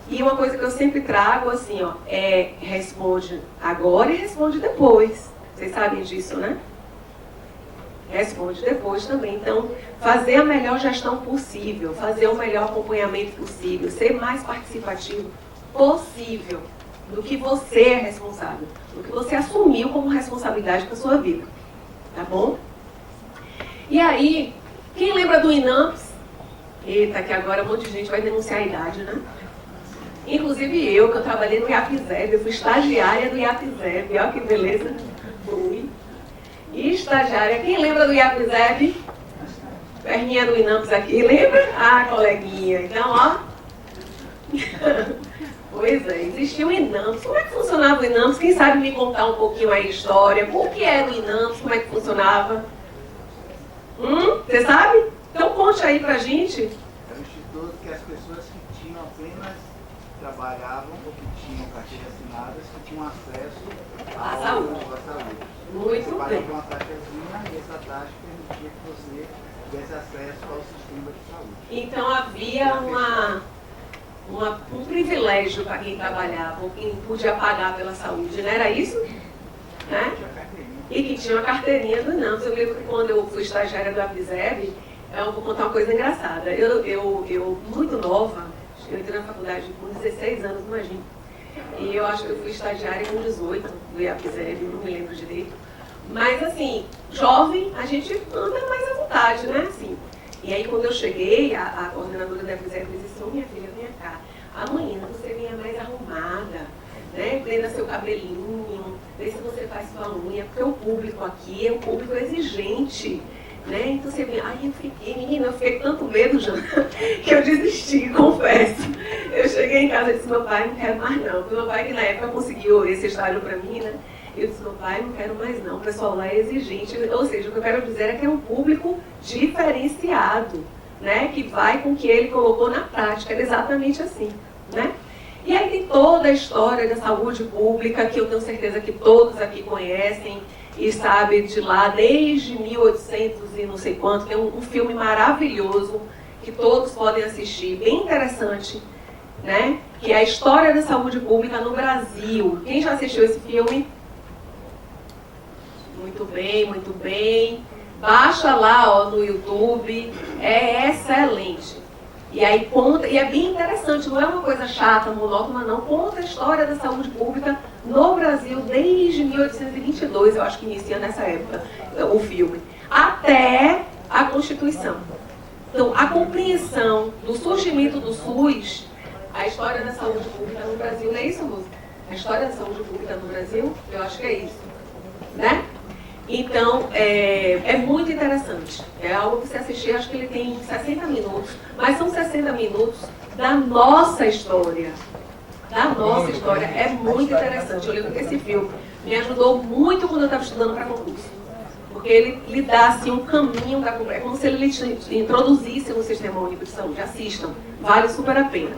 E uma coisa que eu sempre trago assim, ó, responde agora e responde depois. Vocês sabem disso, né? Responde depois também. Então, fazer a melhor gestão possível, fazer o melhor acompanhamento possível, ser mais participativo possível do que você é responsável, do que você assumiu como responsabilidade para a sua vida. Tá bom? E aí, quem lembra do INAMPS? Eita, que agora um monte de gente vai denunciar a idade, né? Inclusive eu, que eu trabalhei no IAPZEB, eu fui estagiária do IAPZEB, olha que beleza. Fui. E estagiária, quem lembra do IAPZEB? Perninha do INAMPS aqui, lembra? Ah, coleguinha, então, ó. Pois é, existia o INAMPS. Como é que funcionava o INAMPS? Quem sabe me contar um pouquinho aí a história? O que era o INAMPS? Como é que funcionava? Você sabe? Então conte aí pra gente. tinham apenas, trabalhavam ou que tinham carteiras assinadas, que tinham acesso À à saúde. saúde. Muito Você bem. pagava uma taxazinha e essa taxa permitia que você tivesse acesso ao sistema de saúde. Então havia um privilégio para quem trabalhava, ou quem podia pagar pela saúde, não era isso? Né? Tinha carteirinha. E que tinha uma carteirinha do INAMPS. Eu lembro que quando eu fui estagiária do APSEB, eu vou contar uma coisa engraçada. Eu muito nova, acho que eu entrei na faculdade com 16 anos, imagina. E eu acho que eu fui estagiária com 18 do IAPSEB, não me lembro direito. Mas assim, jovem, a gente anda mais à vontade, né? Assim. E aí quando eu cheguei, a coordenadora da IAPSEB disse assim: minha filha, vem cá, amanhã você venha mais arrumada, né? Prenda seu cabelinho, vê se você faz sua unha, porque o público aqui é um público exigente, né? Então você vem, aí eu fiquei, menina, eu fiquei com tanto medo já, que eu desisti, confesso. Eu cheguei em casa e disse: meu pai, não quero mais não. Porque meu pai, que na época conseguiu esse estágio para mim, né? Eu disse: meu pai, não quero mais não, o pessoal lá é exigente. Ou seja, o que eu quero dizer é que é um público diferenciado, né? Que vai com o que ele colocou na prática, era exatamente assim, né? E aí tem toda a história da saúde pública, que eu tenho certeza que todos aqui conhecem e sabem de lá, desde 1800 e não sei quanto, que é um filme maravilhoso, que todos podem assistir, bem interessante, né? Que é a história da saúde pública no Brasil. Quem já assistiu esse filme? Muito bem, muito bem. Baixa lá, ó, no YouTube, é excelente. E aí conta, e é bem interessante, não é uma coisa chata, monótona, não. Conta a história da saúde pública no Brasil desde 1822, eu acho que inicia nessa época o filme, até a Constituição. Então, a compreensão do surgimento do SUS, a história da saúde pública no Brasil, não é isso, Lúcia? A história da saúde pública no Brasil, eu acho que é isso, né? Então, é muito interessante. É algo que você assistir, acho que ele tem 60 minutos, mas são 60 minutos da nossa história. Da nossa história. É muito interessante. Eu lembro que esse filme me ajudou muito quando eu estava estudando para concurso. Porque ele lhe dá assim, um caminho da completa. É como se ele lhe introduzisse no Sistema Único de Saúde. Assistam, vale super a pena.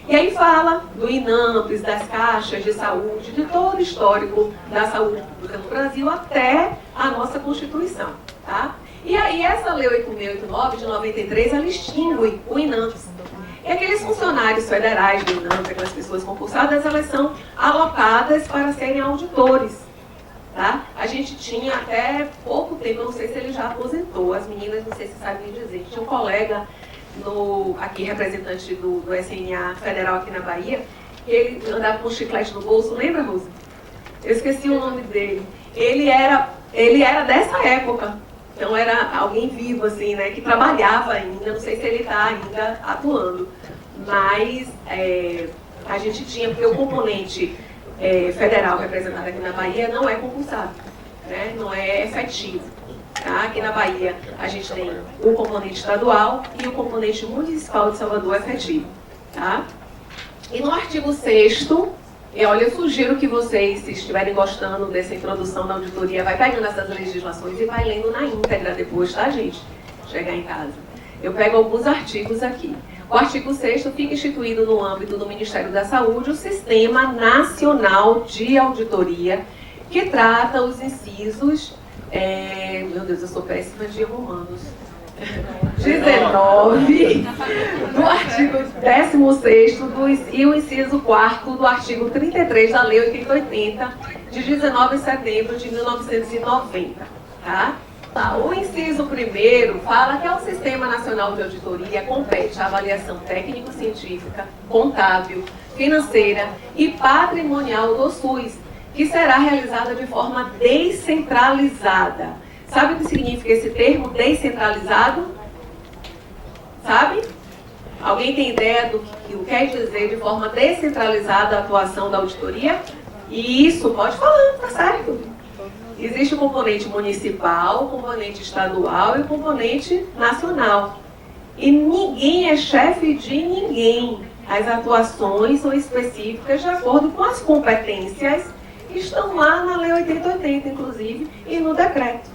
E aí fala do INAMPS, das caixas de saúde, de todo o histórico da saúde pública no Brasil até a nossa Constituição, tá? E aí essa Lei 8689 de 93, ela extingue o INAMPS. E aqueles funcionários federais do INAMPS, aquelas pessoas concursadas, elas são alocadas para serem auditores, tá? A gente tinha até pouco tempo, eu não sei se ele já aposentou, as meninas não sei se sabem dizer, tinha um colega aqui representante do SNA federal aqui na Bahia, que ele andava com chiclete no bolso, lembra, Rosa? Eu esqueci o nome dele. Ele era dessa época, então era alguém vivo, assim, né, que trabalhava ainda, não sei se ele está ainda atuando, mas a gente tinha, porque o componente federal representado aqui na Bahia não é concursado, né, não é efetivo. Tá? Aqui na Bahia a gente tem o componente estadual e o componente municipal de Salvador efetivo. Tá? E no artigo 6º, olha, eu sugiro que vocês, se estiverem gostando dessa introdução da auditoria, vai pegando essas legislações e vai lendo na íntegra depois, tá, gente? Chegar em casa. Eu pego alguns artigos aqui. O artigo 6º fica instituído no âmbito do Ministério da Saúde o Sistema Nacional de Auditoria, que trata os incisos... meu Deus, eu sou péssima de romanos. 19 do artigo 16º e o inciso 4º do artigo 33 da Lei 8080, de 19 de setembro de 1990. Tá? O inciso 1º fala que ao Sistema Nacional de Auditoria compete a avaliação técnico-científica, contábil, financeira e patrimonial do SUS, que será realizada de forma descentralizada. Sabe o que significa esse termo, descentralizado? Sabe? Alguém tem ideia do que quer dizer de forma descentralizada a atuação da auditoria? E isso, pode falar, tá certo. Existe o componente municipal, o componente estadual e o componente nacional. E ninguém é chefe de ninguém. As atuações são específicas de acordo com as competências que estão lá na Lei 8080, inclusive, e no decreto.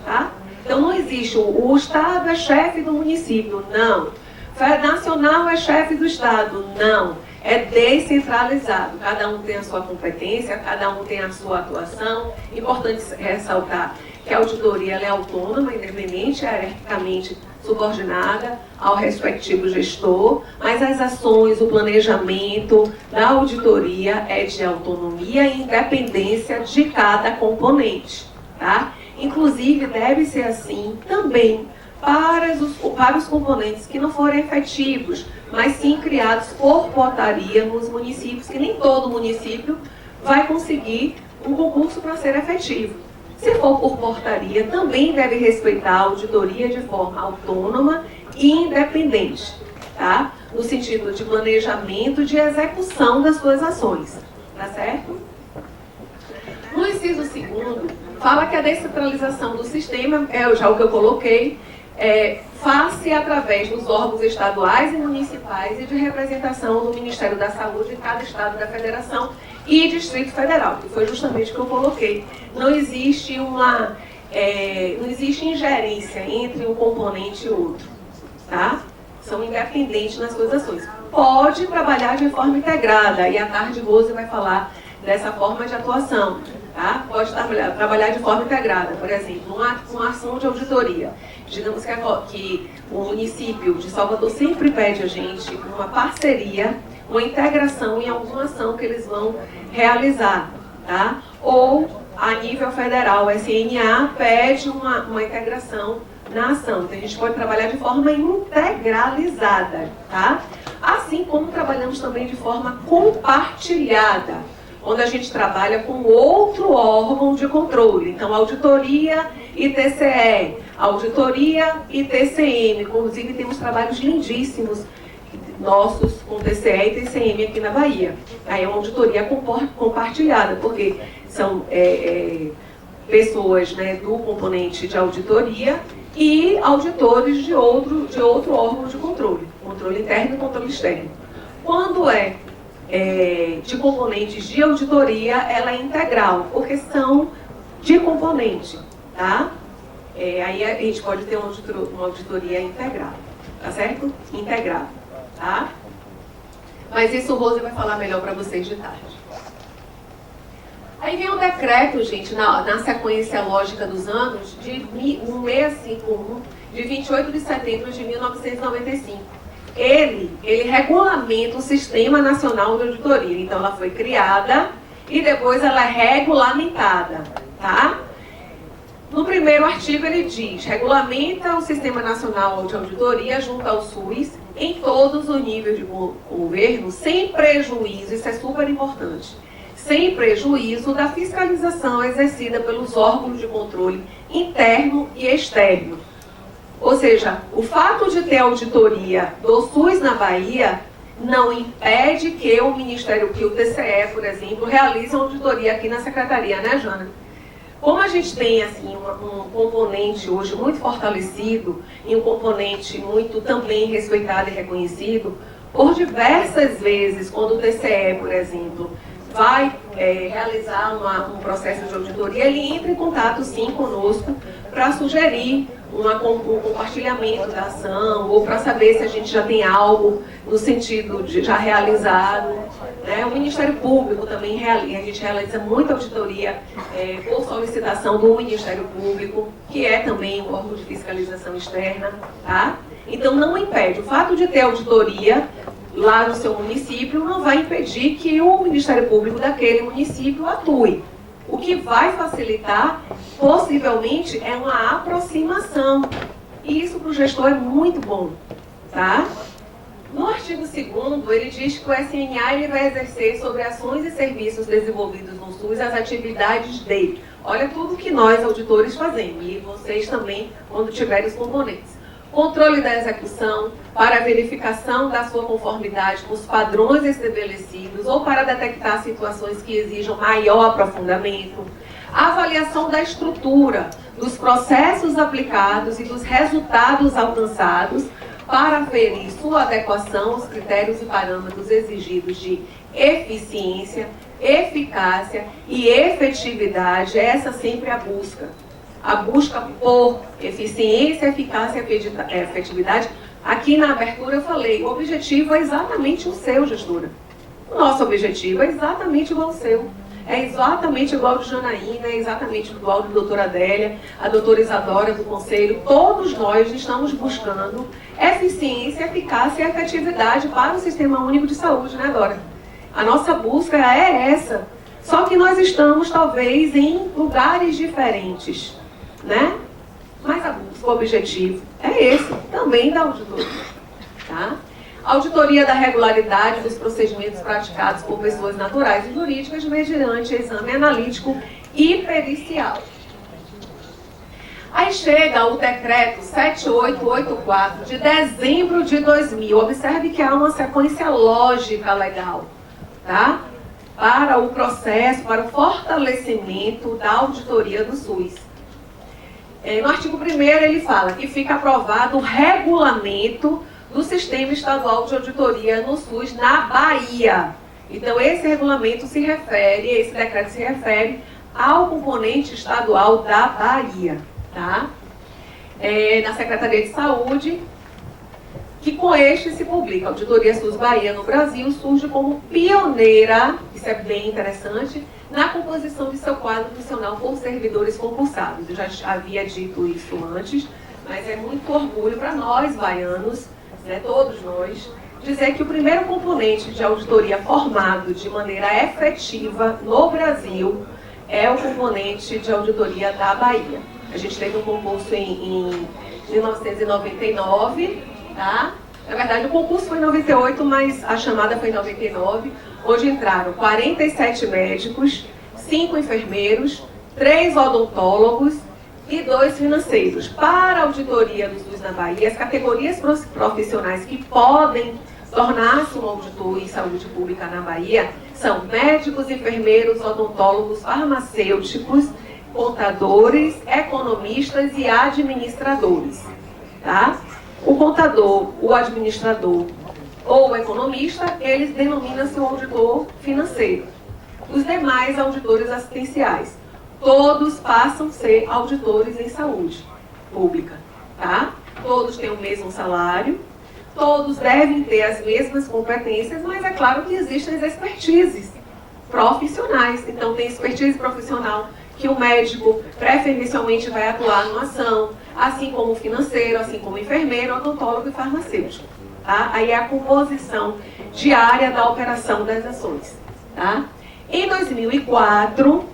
Tá? Então não existe o Estado é chefe do município, não. nacional é chefe do Estado. Não, é descentralizado. Cada um tem a sua competência, cada um tem a sua atuação. Importante ressaltar que a auditoria ela é autônoma, independente, hierarquicamente subordinada ao respectivo gestor, mas as ações, o planejamento da auditoria é de autonomia e independência de cada componente, tá? Inclusive, deve ser assim também para os componentes que não forem efetivos, mas sim criados por portaria nos municípios, que nem todo município vai conseguir um concurso para ser efetivo. Se for por portaria, também deve respeitar a auditoria de forma autônoma e independente, tá? No sentido de planejamento e de execução das suas ações, tá certo? No inciso 2º, fala que a descentralização do sistema, já o que eu coloquei, faz-se através dos órgãos estaduais e municipais e de representação do Ministério da Saúde em cada estado da federação e Distrito Federal, que foi justamente o que eu coloquei. Não existe ingerência entre um componente e outro, tá? São independentes nas suas ações. Pode trabalhar de forma integrada, e à tarde Rose vai falar dessa forma de atuação, tá? Pode trabalhar de forma integrada, por exemplo, uma ação de auditoria. Digamos que o município de Salvador sempre pede a gente uma parceria, uma integração em alguma ação que eles vão realizar, tá? Ou, a nível federal, o SNA pede uma integração na ação. Então, a gente pode trabalhar de forma integralizada, tá? Assim como trabalhamos também de forma compartilhada, onde a gente trabalha com outro órgão de controle. Então, auditoria e TCE, auditoria e TCM. Inclusive, temos trabalhos lindíssimos nossos com TCE e TCM aqui na Bahia. Aí é uma auditoria compartilhada, porque são pessoas, né, do componente de auditoria e auditores de outro órgão de controle interno e controle externo. Quando de componentes de auditoria, ela é integral, porque são de componente, tá? Aí a gente pode ter uma auditoria integral, tá certo? Integral, tá? Mas isso o Rose vai falar melhor para vocês de tarde. Aí vem o decreto, gente, na sequência lógica dos anos, de 1651, de 28 de setembro de 1995. Ele regulamenta o Sistema Nacional de Auditoria. Então, ela foi criada e depois ela é regulamentada, tá? No primeiro artigo, ele diz: regulamenta o Sistema Nacional de Auditoria junto ao SUS em todos os níveis de governo, sem prejuízo, isso é super importante, sem prejuízo da fiscalização exercida pelos órgãos de controle interno e externo. Ou seja, o fato de ter auditoria do SUS na Bahia não impede que o Ministério, que o TCE, por exemplo, realize uma auditoria aqui na Secretaria, né, Jana? Como a gente tem assim, um componente hoje muito fortalecido e um componente muito também respeitado e reconhecido, por diversas vezes, quando o TCE, por exemplo, vai realizar um processo de auditoria, ele entra em contato, sim, conosco para sugerir um compartilhamento da ação ou para saber se a gente já tem algo no sentido de já realizado. Né? O Ministério Público também a gente realiza muita auditoria por solicitação do Ministério Público, que é também um órgão de fiscalização externa. Tá? Então não impede, o fato de ter auditoria lá no seu município não vai impedir que o Ministério Público daquele município atue. O que vai facilitar, possivelmente, é uma aproximação. E isso para o gestor é muito bom, tá? No artigo 2º, ele diz que o SNA ele vai exercer sobre ações e serviços desenvolvidos no SUS as atividades dele. Olha tudo que nós, auditores, fazemos, e vocês também, quando tiverem os componentes. Controle da execução, para verificação da sua conformidade com os padrões estabelecidos ou para detectar situações que exijam maior aprofundamento. Avaliação da estrutura, dos processos aplicados e dos resultados alcançados para aferir sua adequação aos critérios e parâmetros exigidos de eficiência, eficácia e efetividade. Essa sempre é a busca. A busca por eficiência, eficácia e efetividade Aqui na abertura eu falei, o objetivo é exatamente o seu, gestora. O nosso objetivo é exatamente igual ao seu. É exatamente igual ao de Janaína, é exatamente igual ao da doutora Adélia, a doutora Isadora do Conselho. Todos nós estamos buscando eficiência, eficácia e efetividade para o Sistema Único de Saúde, né, Dora? A nossa busca é essa. Só que nós estamos, talvez, em lugares diferentes, né? Mas a busca, o objetivo é esse, também da auditoria, tá? Auditoria da regularidade dos procedimentos praticados por pessoas naturais e jurídicas mediante exame analítico e pericial. Aí chega o decreto 7884 de dezembro de 2000. Observe que há uma sequência lógica legal, tá? Para o processo, para o fortalecimento da auditoria do SUS. No artigo 1º ele fala que fica aprovado o regulamento do Sistema Estadual de Auditoria no SUS na Bahia. Então esse regulamento se refere, esse decreto se refere ao componente estadual da Bahia, tá? Na Secretaria de Saúde, que com este se publica. A Auditoria SUS Bahia no Brasil surge como pioneira, isso é bem interessante, na composição de seu quadro funcional por servidores concursados. Eu já havia dito isso antes, mas é muito orgulho para nós, baianos, né, todos nós, dizer que o primeiro componente de auditoria formado de maneira efetiva no Brasil é o componente de auditoria da Bahia. A gente teve um concurso em 1999, tá? Na verdade, o concurso foi em 98, mas a chamada foi em 99, onde entraram 47 médicos, 5 enfermeiros, 3 odontólogos e 2 financeiros. Para a auditoria do SUS na Bahia, as categorias profissionais que podem tornar-se um auditor em saúde pública na Bahia são médicos, enfermeiros, odontólogos, farmacêuticos, contadores, economistas e administradores, tá? O contador, o administrador ou o economista, eles denominam-se um auditor financeiro. Os demais auditores assistenciais, todos passam a ser auditores em saúde pública, tá? Todos têm o mesmo salário, todos devem ter as mesmas competências, mas é claro que existem as expertises profissionais. Então tem expertise profissional que o médico preferencialmente vai atuar numa ação, assim como o financeiro, assim como o enfermeiro, odontólogo e farmacêutico. Tá? Aí é a composição diária da operação das ações. Tá? Em 2004,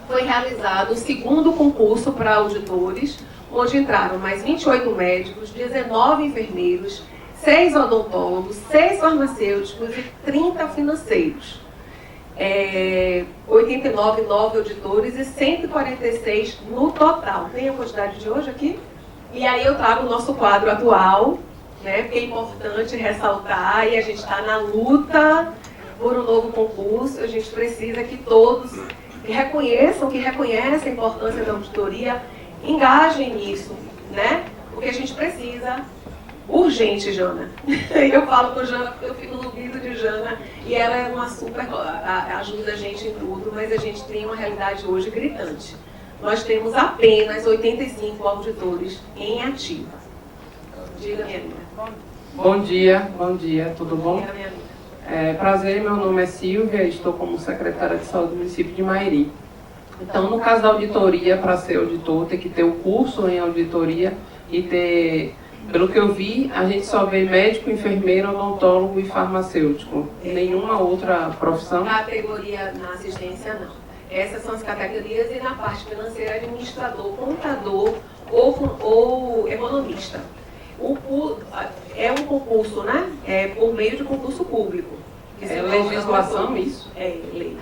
foi realizado o segundo concurso para auditores, onde entraram mais 28 médicos, 19 enfermeiros, 6 odontólogos, 6 farmacêuticos e 30 financeiros. 89 auditores e 146 no total. Tem a quantidade de hoje aqui? E aí eu trago o nosso quadro atual, né, porque é importante ressaltar, e a gente está na luta por um novo concurso. A gente precisa que todos reconheçam, que reconhecem a importância da auditoria, engajem nisso, né? Porque a gente precisa. Urgente, Jana. Eu falo com Jana porque eu fico no ouvido de Jana e ela é uma super, ajuda a gente em tudo, mas a gente tem uma realidade hoje gritante. Nós temos apenas 85 auditores em ativa. Diga, minha amiga. Bom dia, tudo bom? Diga, minha amiga. Prazer, meu nome é Silvia, estou como secretária de saúde do município de Mairi. Então, no caso da auditoria, para ser auditor, tem que ter o curso em auditoria e ter... Pelo que eu vi, a gente só vê médico, enfermeiro, odontólogo e farmacêutico. Nenhuma outra profissão? Categoria na assistência, não. Essas são as categorias, e na parte financeira, administrador, contador ou economista. É um concurso, né? É por meio de concurso público. É legislação isso? É lei.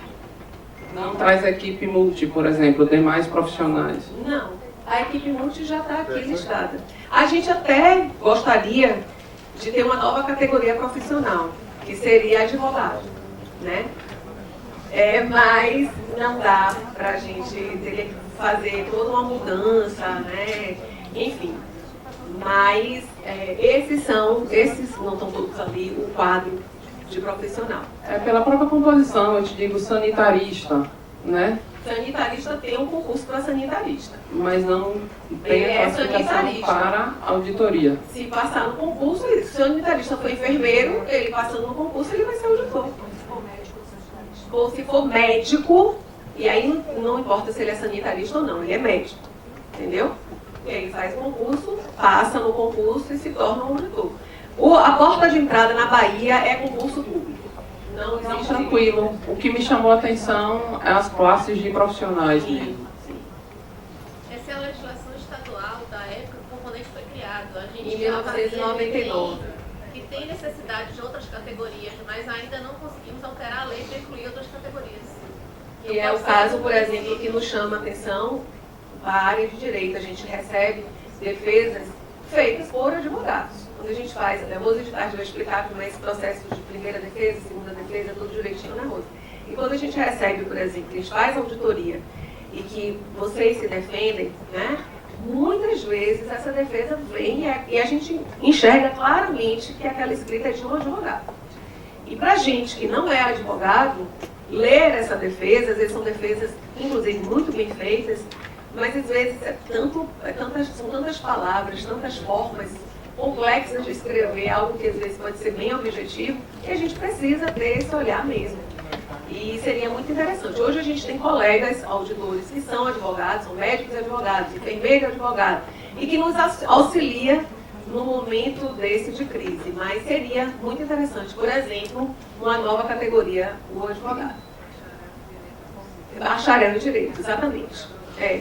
Não traz equipe multi, por exemplo, demais profissionais? Não. A equipe multi já está aqui listada. A gente até gostaria de ter uma nova categoria profissional, que seria advogado, né? Mas não dá para a gente ter que fazer toda uma mudança, né? Enfim. Mas esses não estão todos ali, o quadro de profissional. Pela própria composição, eu te digo sanitarista, né? Sanitarista tem um concurso para sanitarista. Mas não tem Ele a é classificação sanitarista. para auditoria. Se passar no concurso, se o sanitarista for enfermeiro, ele passando no concurso, ele vai ser auditor. Ou se for médico, e aí não importa se ele é sanitarista ou não, ele é médico. Entendeu? Ele faz concurso, passa no concurso e se torna um auditor. A porta de entrada na Bahia é concurso público. Não Não, existe. tranquilo. O que me chamou a atenção é as classes de profissionais mesmo. Essa é a legislação estadual da época que o componente foi criado. A gente Em já avalia 1999. que tem necessidade de outras categorias, mas ainda não conseguimos alterar a lei para incluir outras categorias. Que é o caso, por exemplo, que nos chama a atenção a área de direito. A gente recebe defesas feitas por advogados. Quando a gente faz, a Rosa de tarde vai explicar como é esse processo de primeira defesa, segunda defesa, tudo direitinho na Rosa. E quando a gente recebe, por exemplo, que a gente faz auditoria e que vocês se defendem, né? Muitas vezes essa defesa vem e a gente enxerga claramente que aquela escrita é de um advogado. E para gente que não é advogado, ler essa defesa, às vezes são defesas, inclusive, muito bem feitas, mas às vezes são tantas palavras, tantas formas complexas de escrever, algo que às vezes pode ser bem objetivo, que a gente precisa ter esse olhar mesmo. E seria muito interessante. Hoje a gente tem colegas auditores que são advogados, são médicos e advogados, enfermeiros e advogados, e que nos auxilia no momento desse de crise. Mas seria muito interessante, por exemplo, uma nova categoria, o advogado. Bacharel em Direito, exatamente.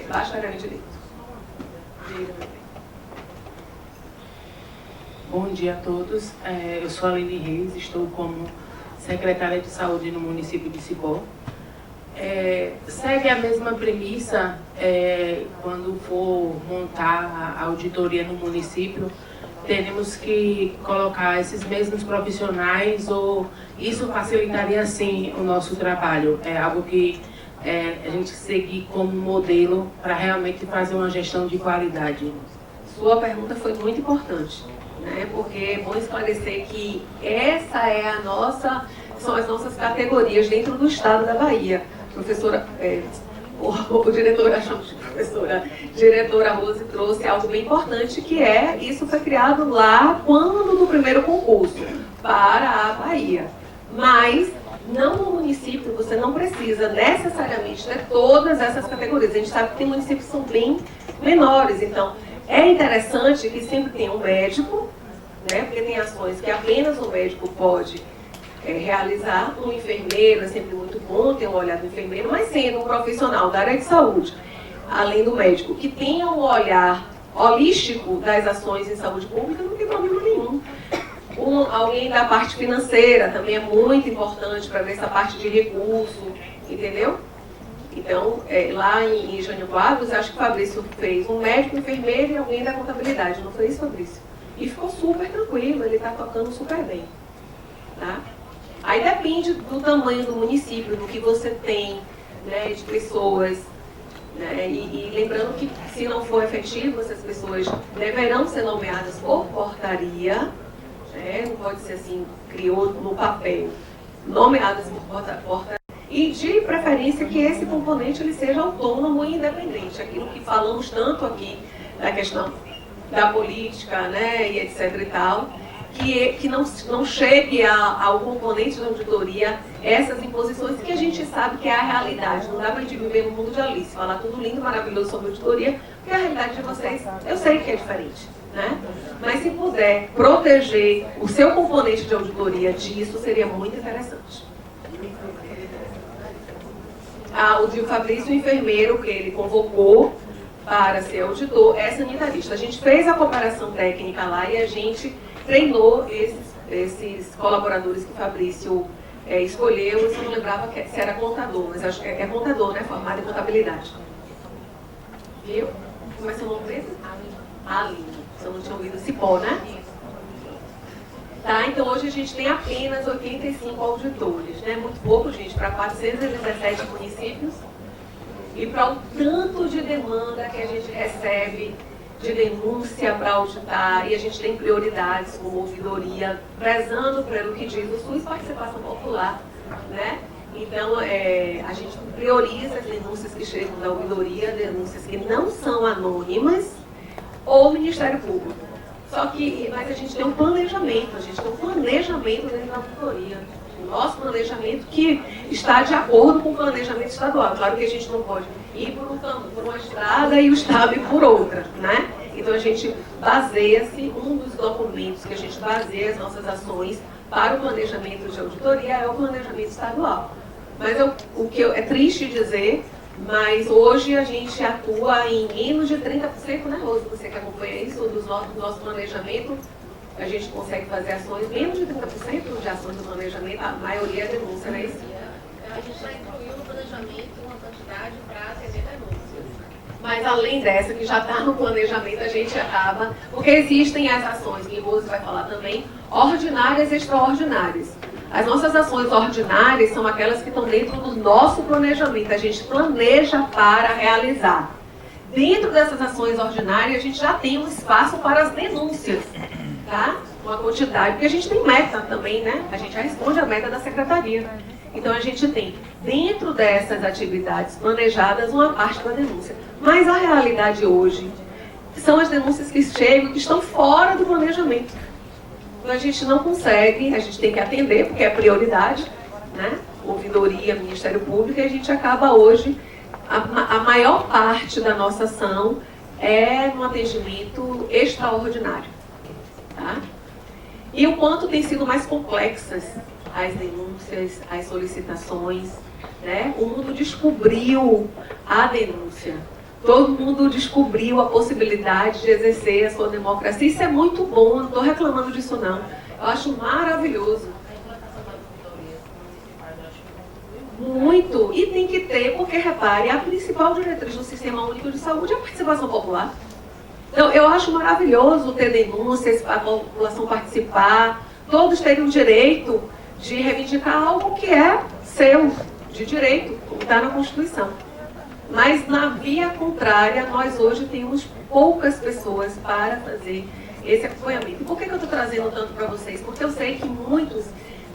Bacharel em Direito. Bom dia a todos. Eu sou a Aline Reis, estou como secretária de saúde no município de Cipó. Segue a mesma premissa quando for montar a auditoria no município, teremos que colocar esses mesmos profissionais ou isso facilitaria sim o nosso trabalho. É algo que a gente seguir como modelo para realmente fazer uma gestão de qualidade. Sua pergunta foi muito importante, né? Porque é bom esclarecer que são as nossas categorias dentro do estado da Bahia. Professora, diretora Rose trouxe algo bem importante, que isso foi criado lá quando do primeiro concurso para a Bahia. Mas não no município, você não precisa necessariamente ter todas essas categorias. A gente sabe que tem municípios que são bem menores, então é interessante que sempre tenha um médico, né? Porque tem ações que apenas o médico pode realizar. Um enfermeiro é sempre muito bom ter um olhar do enfermeiro, mas sendo um profissional da área de saúde, além do médico, que tenha um olhar holístico das ações em saúde pública, não tem problema nenhum. Alguém da parte financeira também é muito importante para ver essa parte de recurso, entendeu? Então, lá em Jânio Quadros, acho que o Fabrício fez um médico, um enfermeiro e alguém da contabilidade, não foi isso, Fabrício? E ficou super tranquilo, ele está tocando super bem. Tá? Aí depende do tamanho do município, do que você tem, né, de pessoas. Né? E lembrando que, se não for efetivo, essas pessoas deverão ser nomeadas por portaria. Não pode ser assim, criou no papel, nomeadas por portaria. E de preferência que esse componente ele seja autônomo e independente. Aquilo que falamos tanto aqui da questão da política, né, e etc e tal, que não chegue ao componente da auditoria essas imposições que a gente sabe que é a realidade. Não dá para a gente viver no mundo de Alice, falar tudo lindo, maravilhoso sobre auditoria, porque a realidade de vocês, eu sei que é diferente. Né? Mas se puder proteger o seu componente de auditoria disso, seria muito interessante. O Fabrício, o enfermeiro que ele convocou para ser auditor, é sanitarista. A gente fez a cooperação técnica lá e a gente treinou esses colaboradores que o Fabrício escolheu. Eu só não lembrava se era contador, mas acho que é contador, né? Formado em contabilidade. Viu? Como é seu nome mesmo? Aline. Eu não tinha ouvido Cipó, né? Tá, então hoje a gente tem apenas 85 auditores, né? Muito pouco, gente, para 417 municípios. E para o tanto de demanda que a gente recebe de denúncia para auditar, e a gente tem prioridades como ouvidoria, prezando pelo que diz o SUS, participação popular, né? Então, a gente prioriza as denúncias que chegam da ouvidoria, denúncias que não são anônimas, ou Ministério Público. Mas a gente tem um planejamento, dentro da ouvidoria. O nosso planejamento que está de acordo com o planejamento estadual. Claro que a gente não pode ir por uma estrada e o Estado ir por outra, né? Então a gente baseia-se, um dos documentos que a gente baseia as nossas ações para o planejamento de auditoria é o planejamento estadual. Mas o que é triste dizer, mas hoje a gente atua em menos de 30%, né, Rosa? Você que acompanha isso, do nosso planejamento, a gente consegue fazer ações, menos de 30% de ações do planejamento, a maioria é denúncia, não é isso? A gente já incluiu no planejamento uma quantidade para atender denúncias. Mas além dessa, que já está no planejamento, a gente acaba, porque existem as ações, que o Rosa vai falar também, ordinárias e extraordinárias. As nossas ações ordinárias são aquelas que estão dentro do nosso planejamento, a gente planeja para realizar. Dentro dessas ações ordinárias, a gente já tem um espaço para as denúncias, tá? Uma quantidade, porque a gente tem meta também, né? A gente já responde a meta da secretaria. Então a gente tem, dentro dessas atividades planejadas, uma parte da denúncia. Mas a realidade hoje são as denúncias que chegam, que estão fora do planejamento. Então a gente não consegue, a gente tem que atender, porque é prioridade, né? Ouvidoria, Ministério Público, e a gente acaba hoje, a maior parte da nossa ação é no atendimento extraordinário. Tá? E o quanto tem sido mais complexas as denúncias, as solicitações, né? O mundo descobriu a denúncia. Todo mundo descobriu a possibilidade de exercer a sua democracia. Isso é muito bom, não estou reclamando disso não. Eu acho maravilhoso. Muito. E tem que ter, porque repare, a principal diretriz do Sistema Único de Saúde é a participação popular. Então, eu acho maravilhoso ter denúncias, a população participar, todos terem o direito de reivindicar algo que é seu, de direito, como está na Constituição. Mas, na via contrária, nós hoje temos poucas pessoas para fazer esse acompanhamento. E por que eu estou trazendo tanto para vocês? Porque eu sei que muitos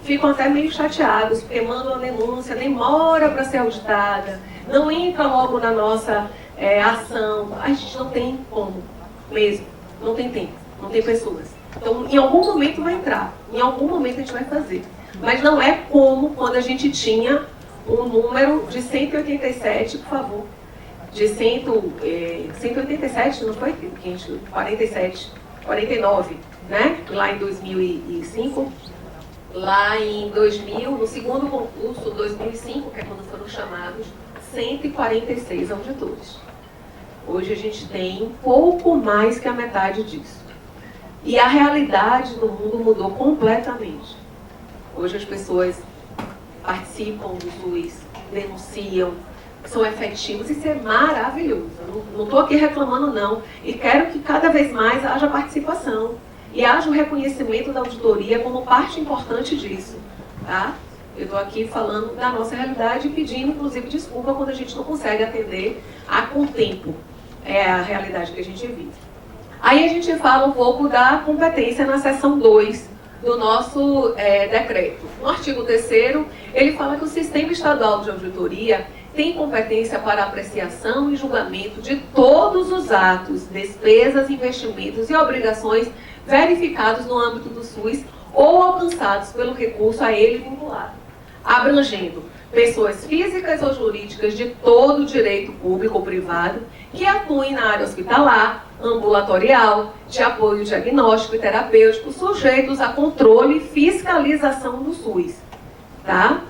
ficam até meio chateados, porque mandam a denúncia, demora para ser auditada, não entra logo na nossa ação. A gente não tem como mesmo, não tem tempo, não tem pessoas. Então, em algum momento vai entrar, em algum momento a gente vai fazer. Mas não é como quando a gente tinha um número de 187, por favor, de 187, não foi? 47, 49, né? Lá em 2005, lá em 2000, no segundo concurso, 2005, que é quando foram chamados, 146 auditores. Hoje a gente tem um pouco mais que a metade disso. E a realidade do mundo mudou completamente. Hoje as pessoas participam do SUS, denunciam, são efetivos. Isso é maravilhoso. Não estou aqui reclamando, não. E quero que cada vez mais haja participação. E haja o reconhecimento da auditoria como parte importante disso. Tá? Eu estou aqui falando da nossa realidade e pedindo, inclusive, desculpa quando a gente não consegue atender com tempo. É a realidade que a gente vive. Aí a gente fala um pouco da competência na seção 2 do nosso decreto. No artigo 3º, ele fala que o Sistema Estadual de Auditoria tem competência para apreciação e julgamento de todos os atos, despesas, investimentos e obrigações verificados no âmbito do SUS ou alcançados pelo recurso a ele vinculado, abrangendo pessoas físicas ou jurídicas de todo o direito público ou privado que atuem na área hospitalar, ambulatorial, de apoio diagnóstico e terapêutico, sujeitos a controle e fiscalização do SUS. Tá?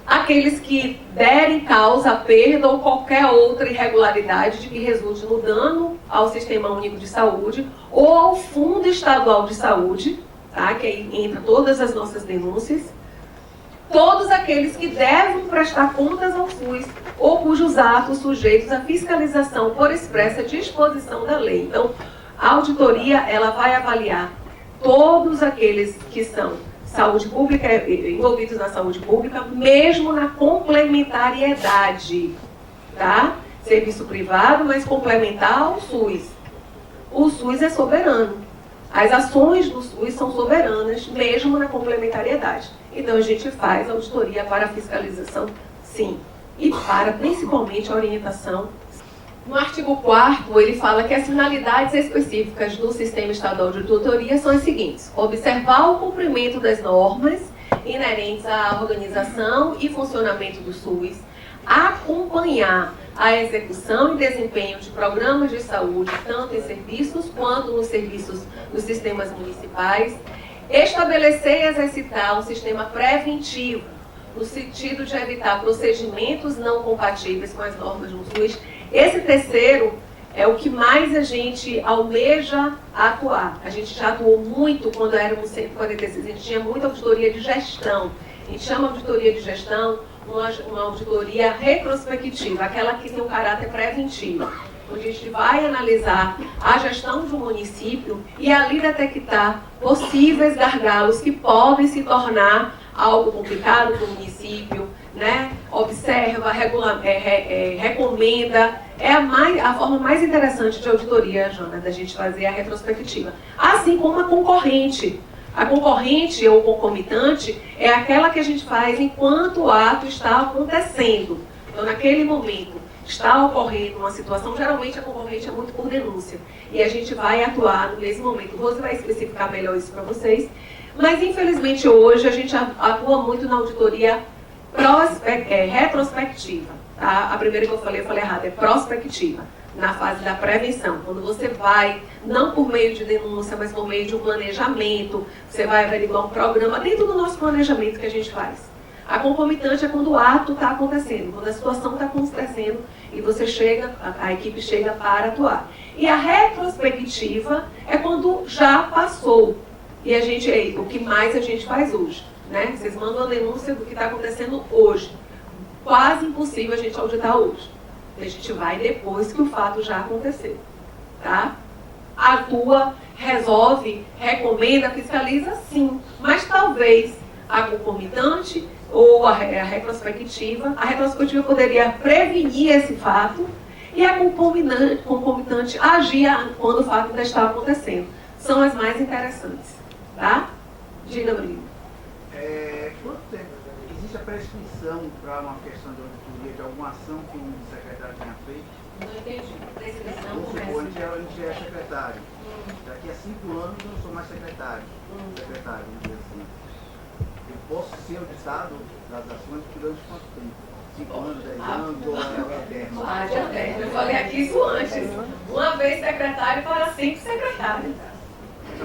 Aqueles que derem causa à perda ou qualquer outra irregularidade de que resulte no dano ao Sistema Único de Saúde ou ao Fundo Estadual de Saúde, tá? Que aí entra todas as nossas denúncias. Todos aqueles que devem prestar contas ao SUS ou cujos atos sujeitos à fiscalização por expressa disposição da lei. Então, a auditoria ela vai avaliar todos aqueles que são saúde pública, envolvidos na saúde pública, mesmo na complementariedade, tá? Serviço privado, mas complementar ao SUS. O SUS é soberano. As ações do SUS são soberanas, mesmo na complementariedade. Então, a gente faz auditoria para fiscalização, sim. E para, principalmente, a orientação. No artigo 4º, ele fala que as finalidades específicas do Sistema Estadual de Auditoria são as seguintes: observar o cumprimento das normas inerentes à organização e funcionamento do SUS, acompanhar a execução e desempenho de programas de saúde, tanto em serviços quanto nos serviços dos sistemas municipais, estabelecer e exercitar um sistema preventivo, no sentido de evitar procedimentos não compatíveis com as normas do SUS. Esse terceiro é o que mais a gente almeja atuar. A gente já atuou muito quando éramos 146, a gente tinha muita auditoria de gestão. A gente chama auditoria de gestão uma auditoria retrospectiva, aquela que tem um caráter preventivo, onde a gente vai analisar a gestão do município e ali detectar possíveis gargalos que podem se tornar algo complicado para o município, né? Observa, recomenda. É a forma mais interessante de auditoria, Jana, da gente fazer a retrospectiva. Assim como a concorrente. A concorrente ou concomitante é aquela que a gente faz enquanto o ato está acontecendo. Então, naquele momento, está ocorrendo uma situação, geralmente a concorrente é muito por denúncia. E a gente vai atuar nesse momento. O Rose vai especificar melhor isso para vocês. Mas, infelizmente, hoje a gente atua muito na auditoria retrospectiva. Tá? A primeira que eu falei errado, é prospectiva, na fase da prevenção. Quando você vai, não por meio de denúncia, mas por meio de um planejamento, você vai averiguar um programa dentro do nosso planejamento que a gente faz. A concomitante é quando o ato está acontecendo, quando a situação está acontecendo e você chega, a equipe chega para atuar. E a retrospectiva é quando já passou. E a gente, o que mais a gente faz hoje, né? Vocês mandam a denúncia do que está acontecendo hoje. Quase impossível a gente auditar hoje. A gente vai depois que o fato já aconteceu, tá? Atua, resolve, recomenda, fiscaliza, sim. Mas talvez a concomitante ou a retrospectiva poderia prevenir esse fato e a concomitante agir quando o fato ainda está acontecendo. São as mais interessantes, tá? Diga, Bruno. Quanto tempo existe a prescrição para uma questão de auditoria de alguma ação que um secretário tenha feito? Não entendi. Prescrição Vamos supor, a gente é secretário. Daqui a 5 anos eu não sou mais secretário. Secretário, vamos dizer assim. Eu posso ser auditado das ações durante quanto tempo? 5 anos, 10 anos, ou é eterno? Pode até. Eu falei aqui isso antes. Uma vez secretário, para sempre secretário.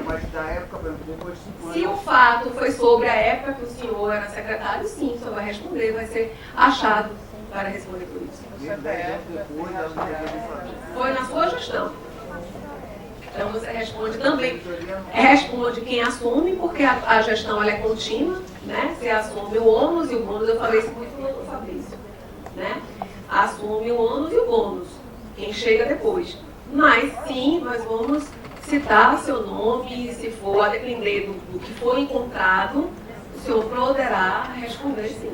Mas da época, por exemplo, depois de 5 anos... Se o fato foi sobre a época que o senhor era secretário, sim, o senhor vai responder, vai ser achado para responder por isso. Mesmo 10 anos depois, ela não deveria fazer. Foi na sua gestão. Então você responde também. Responde quem assume, porque a gestão ela é contínua, né? Você assume o ônus e o bônus, eu falei isso muito no Fabrício, né? Assume o ônus e o bônus, quem chega depois. Mas sim, nós vamos citar seu nome, se for a depender do que for encontrado, o senhor poderá responder sim.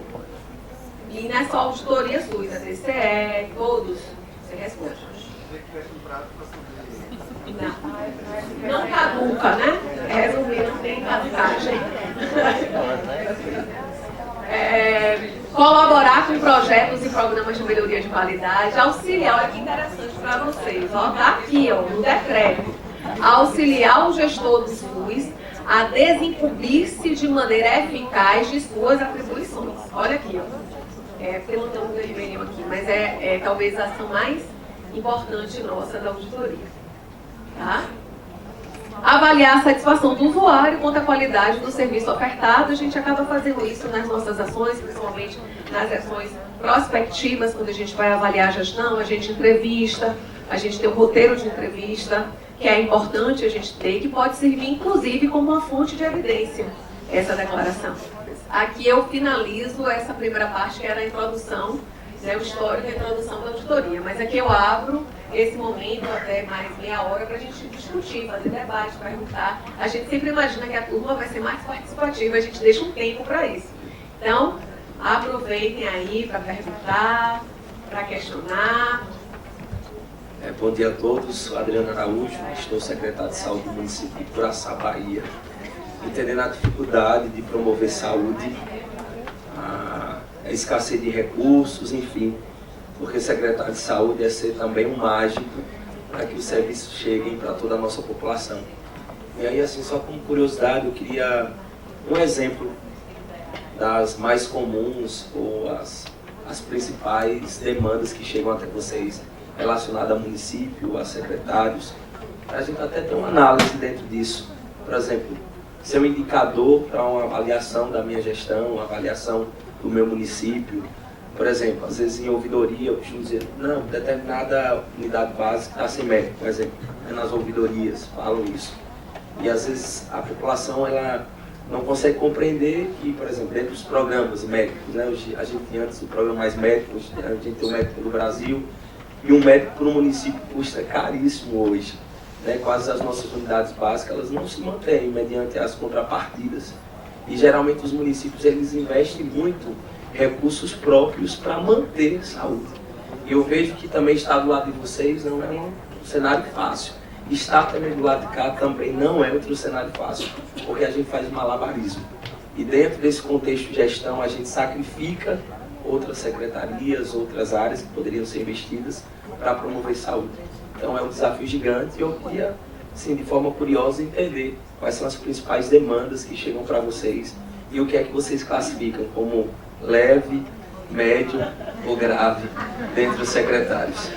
E não é só auditoria SUS, a TCE, todos, você responde. Não caduca, né? Resumindo, não tem caducagem. Colaborar com projetos e programas de melhoria de qualidade, auxiliar, olha que interessante para vocês, ó, tá aqui, ó, no decreto. Auxiliar o gestor do SUS a desincumbir-se de maneira eficaz de suas atribuições. Olha aqui, ó. Porque não tem um vermelho aqui, mas talvez a ação mais importante nossa da auditoria. Tá? Avaliar a satisfação do usuário quanto à qualidade do serviço ofertado. A gente acaba fazendo isso nas nossas ações, principalmente nas ações prospectivas, quando a gente vai avaliar a gestão, a gente entrevista, a gente tem um roteiro de entrevista, que é importante a gente ter, que pode servir, inclusive, como uma fonte de evidência, essa declaração. Aqui eu finalizo essa primeira parte, que era a introdução, né, o histórico e a introdução da auditoria. Mas aqui eu abro esse momento, até mais meia hora, para a gente discutir, fazer debate, perguntar. A gente sempre imagina que a turma vai ser mais participativa, a gente deixa um tempo para isso. Então, aproveitem aí para perguntar, para questionar. Bom dia a todos, sou Adriano Araújo, estou secretário de saúde do município de Curaçá, Bahia. Entendendo a dificuldade de promover saúde, a escassez de recursos, enfim, porque secretário de saúde é ser também um mágico para que os serviços cheguem para toda a nossa população. E aí, assim, só como curiosidade, eu queria um exemplo das mais comuns ou as principais demandas que chegam até vocês relacionadas ao município, a secretários, para a gente até ter uma análise dentro disso. Por exemplo, ser um indicador para uma avaliação da minha gestão, uma avaliação do meu município. Por exemplo, às vezes em ouvidoria eu costumo dizer, não, determinada unidade básica está sem médico, por exemplo, nas ouvidorias falam isso. E às vezes a população ela não consegue compreender que, por exemplo, dentro dos programas médicos, né, a gente tinha antes o programa Mais Médico, a gente tem o médico do Brasil, e um médico para um município custa caríssimo hoje. Né? Quase as nossas unidades básicas elas não se mantêm mediante as contrapartidas. E geralmente os municípios eles investem muito recursos próprios para manter saúde. E eu vejo que também estar do lado de vocês não é um cenário fácil. Estar também do lado de cá também não é outro cenário fácil, porque a gente faz malabarismo. E dentro desse contexto de gestão a gente sacrifica outras secretarias, outras áreas que poderiam ser investidas para promover saúde. Então é um desafio gigante e eu queria, assim, de forma curiosa, entender quais são as principais demandas que chegam para vocês e o que é que vocês classificam como leve, médio ou grave dentre os secretários.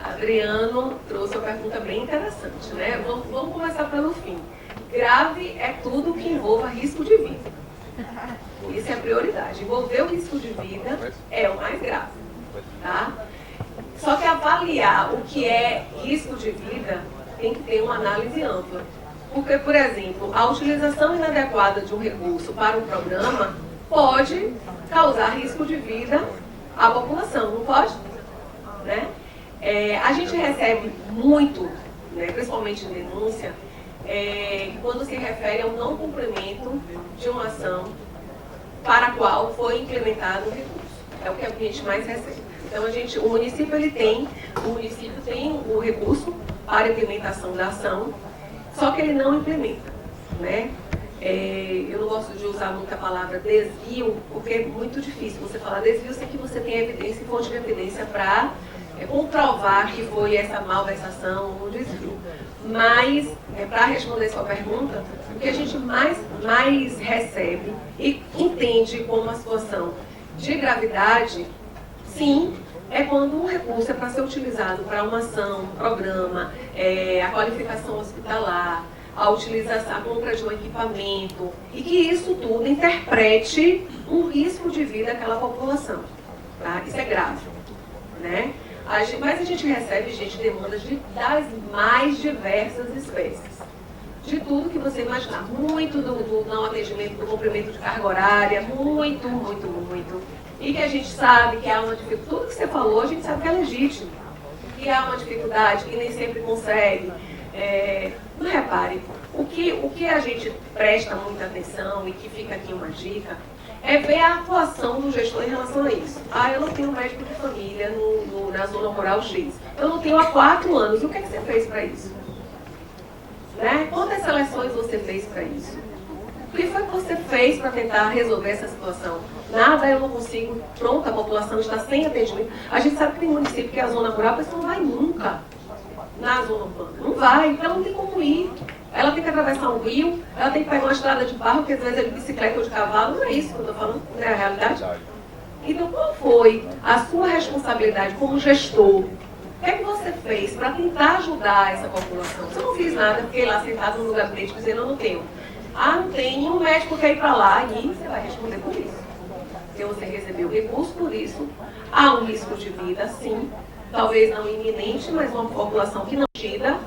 Adriano trouxe uma pergunta bem interessante, né? Vamos começar pelo fim. Grave é tudo que envolva risco de vida. Isso é a prioridade. Envolver o risco de vida é o mais grave, tá? Só que avaliar o que é risco de vida tem que ter uma análise ampla. Porque, por exemplo, a utilização inadequada de um recurso para um programa pode causar risco de vida à população, não pode? Né? A gente recebe muito, né, principalmente em denúncia, quando se refere ao não cumprimento de uma ação para a qual foi implementado o recurso. É o que a gente mais recebe. Então, o município tem o recurso para a implementação da ação, só que ele não implementa, né? Eu não gosto de usar muito a palavra desvio, porque é muito difícil você falar desvio sem que você tenha evidência e fonte de evidência para comprovar que foi essa malversação ou desvio. Mas, para responder sua pergunta, o que a gente mais recebe e entende como uma situação de gravidade, sim, é quando um recurso é para ser utilizado para uma ação, um programa, a qualificação hospitalar, a utilização, a compra de um equipamento, e que isso tudo interprete um risco de vida àquela população. Tá? Isso é grave, né? Mas a gente recebe, gente, demandas das mais diversas espécies. De tudo que você imaginar. Muito do não atendimento, do cumprimento de carga horária, muito. E que a gente sabe que há uma dificuldade. Tudo que você falou, a gente sabe que é legítimo. Que há uma dificuldade, que nem sempre consegue. Não repare, o que a gente presta muita atenção e que fica aqui uma dica é ver a atuação do gestor em relação a isso. Eu não tenho médico de família na zona rural X. Eu não tenho há 4 anos. E o que é que você fez para isso? Né? Quantas seleções você fez para isso? O que foi que você fez para tentar resolver essa situação? Nada, eu não consigo. Pronto, a população está sem atendimento. A gente sabe que tem município que é a zona rural, a pessoa não vai nunca na zona urbana. Não vai, então não tem como ir. Ela tem que atravessar um rio, ela tem que pegar uma estrada de barro, que às vezes é de bicicleta ou de cavalo. Não é isso que eu estou falando, não é a realidade? Então, qual foi a sua responsabilidade como gestor? O que é que você fez para tentar ajudar essa população? Você não fez nada, fiquei lá sentado no gabinete dizendo, eu não tenho. Não tem, um médico quer ir para lá e você vai responder por isso. Porque você recebeu recurso por isso, há um risco de vida, sim, talvez não iminente, mas uma população que não tida,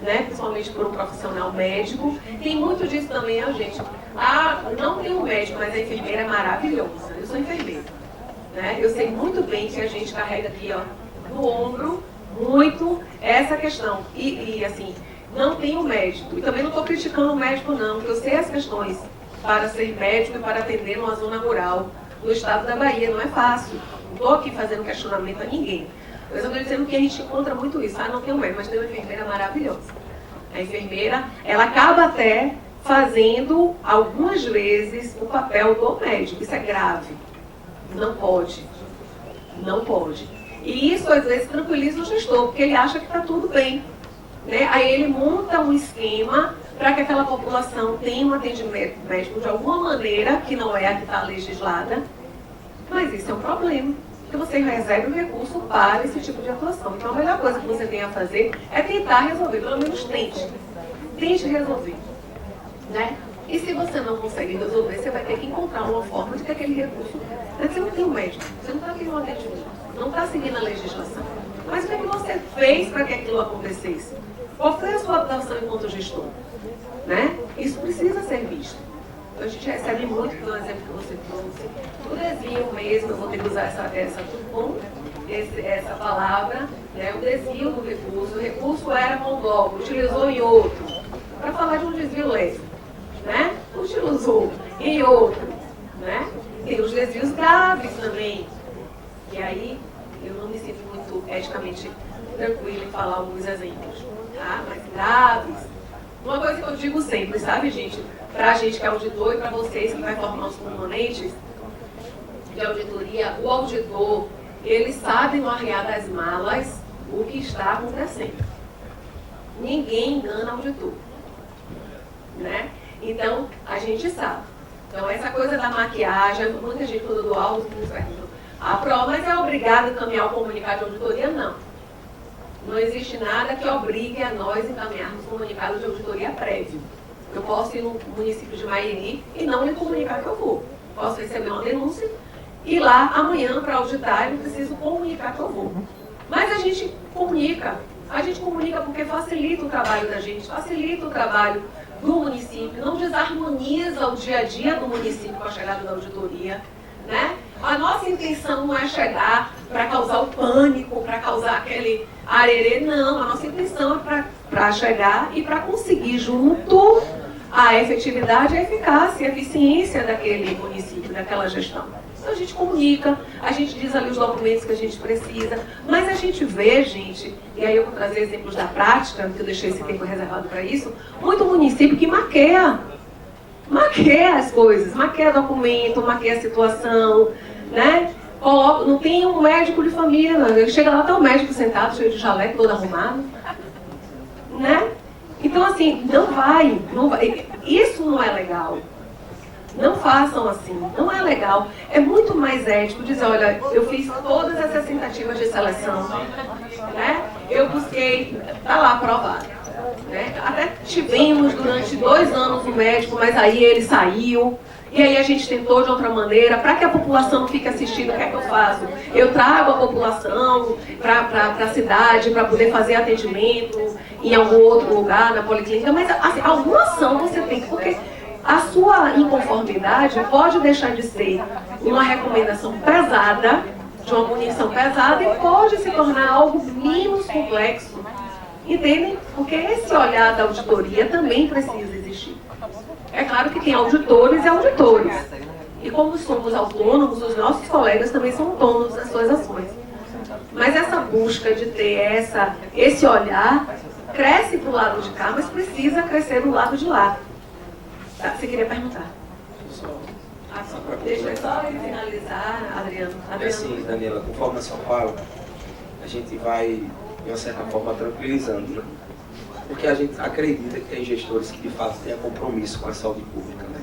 né, principalmente por um profissional médico. Tem muito disso também, gente. Não tem um médico, mas a enfermeira é maravilhosa. Eu sou enfermeira. Né? Eu sei muito bem que a gente carrega aqui, no ombro, muito essa questão. E assim, não tem um médico. E também não estou criticando o médico, não, porque eu sei as questões para ser médico e para atender numa zona rural no estado da Bahia. Não é fácil. Não estou aqui fazendo questionamento a ninguém. Eu só estou dizendo que a gente encontra muito isso. Não tem um médico, mas tem uma enfermeira maravilhosa. A enfermeira, ela acaba até fazendo, algumas vezes, o papel do médico. Isso é grave. Não pode. Não pode. E isso, às vezes, tranquiliza o gestor, porque ele acha que está tudo bem. Né? Aí ele monta um esquema para que aquela população tenha um atendimento médico de alguma maneira, que não é a que está legislada. Mas isso é um problema. Porque você reserva o recurso para esse tipo de atuação. Então, a melhor coisa que você tem a fazer é tentar resolver. Pelo menos tente. Tente resolver. Né? E se você não consegue resolver, você vai ter que encontrar uma forma de ter aquele recurso. Você não tem um médico, você não está tendo um atendimento, não está seguindo a legislação. Mas o que é que você fez para que aquilo acontecesse? Qual foi a sua atuação enquanto gestor? Né? Isso precisa ser visto. Então, a gente recebe muito, por exemplo, que você trouxe, o desvio mesmo, eu vou ter que usar essa palavra, né? O desvio do recurso. O recurso era mongol, utilizou em outro, para falar de um desvio leve. Né? Utilizou em outro. Né? Tem os desvios graves também. E aí, eu não me sinto muito eticamente tranquila em falar alguns exemplos. Tá? Mas graves. Uma coisa que eu digo sempre, sabe, gente? Pra gente que é auditor e para vocês que vai formar os componentes de auditoria, o auditor, ele sabe no arrear das malas o que está acontecendo. Ninguém engana o auditor. Né? Então, a gente sabe. Então, essa coisa da maquiagem, muita gente quando do alto, a prova, mas é obrigada a encaminhar o comunicado de auditoria? Não. Não existe nada que obrigue a nós encaminharmos comunicado de auditoria prévio. Eu posso ir no município de Mairi e não lhe comunicar que eu vou. Posso receber uma denúncia e lá amanhã para auditar eu preciso comunicar que eu vou. Mas a gente comunica. A gente comunica porque facilita o trabalho da gente, facilita o trabalho do município, não desarmoniza o dia a dia do município com a chegada da auditoria. Né? A nossa intenção não é chegar para causar o pânico, para causar aquele arerê, não. A nossa intenção é para chegar e para conseguir junto a efetividade, a eficácia, a eficiência daquele município, daquela gestão. Então a gente comunica, a gente diz ali os documentos que a gente precisa, mas a gente vê, gente, e aí eu vou trazer exemplos da prática, que eu deixei esse tempo reservado para isso, muito município que maqueia as coisas, maqueia documento, maqueia a situação, né? Não tem um médico de família, não. Ele chega lá, tá um médico sentado, cheio de jaleco, todo arrumado, né? Então, assim, não vai. Isso não é legal. Não façam assim, não é legal. É muito mais ético dizer, olha, eu fiz todas essas tentativas de seleção, né? Eu busquei, tá lá aprovado. Né? Até tivemos durante 2 anos um médico, mas aí ele saiu. E aí a gente tentou de outra maneira, para que a população não fique assistindo, o que é que eu faço? Eu trago a população para a cidade, para poder fazer atendimento em algum outro lugar, na policlínica, mas assim, alguma ação você tem, porque a sua inconformidade pode deixar de ser uma recomendação pesada, de uma punição pesada, e pode se tornar algo menos complexo. Entendem? Porque esse olhar da auditoria também precisa existir. É claro que tem auditores e auditores. E como somos autônomos, os nossos colegas também são autônomos nas suas ações. Mas essa busca de ter esse olhar cresce para o lado de cá, mas precisa crescer do lado de lá. Tá? Você queria perguntar? Deixa eu só finalizar, Adriano. Sim, Daniela, conforme a São Paulo, a gente vai, de uma certa forma, tranquilizando, né? Porque a gente acredita que tem gestores que de fato têm compromisso com a saúde pública, né?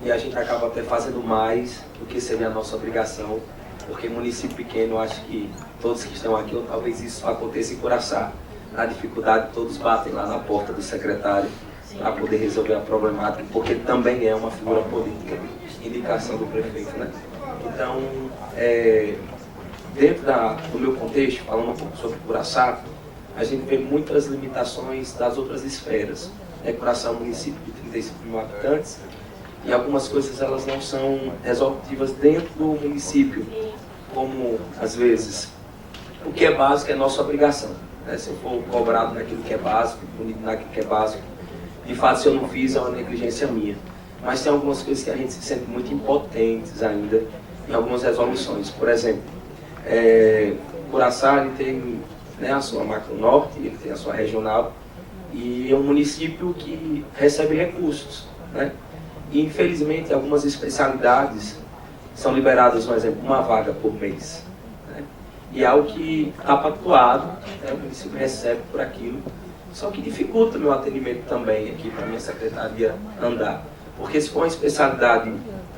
E a gente acaba até fazendo mais do que seria a nossa obrigação, porque município pequeno, eu acho que todos que estão aqui, ou talvez isso aconteça em Curaçá, na dificuldade todos batem lá na porta do secretário para poder resolver a problemática, porque também é uma figura política, indicação do prefeito, né? Então, dentro do meu contexto, falando um pouco sobre Curaçá, a gente vê muitas limitações das outras esferas. Curaçá é um município de 35 mil habitantes e algumas coisas elas não são resolutivas dentro do município, como, às vezes, o que é básico é nossa obrigação. Né? Se eu for cobrado naquilo que é básico, punido naquilo que é básico, de fato, se eu não fiz, é uma negligência minha. Mas tem algumas coisas que a gente se sente muito impotentes ainda em algumas resoluções. Por exemplo, Curaçá ele tem, né, a sua Macro Norte, ele tem a sua regional, e é um município que recebe recursos, né? E infelizmente algumas especialidades são liberadas, por exemplo, uma vaga por mês, né? E é algo que está pactuado, né? O município recebe por aquilo, só que dificulta meu atendimento também aqui para a minha secretaria andar, porque se for uma especialidade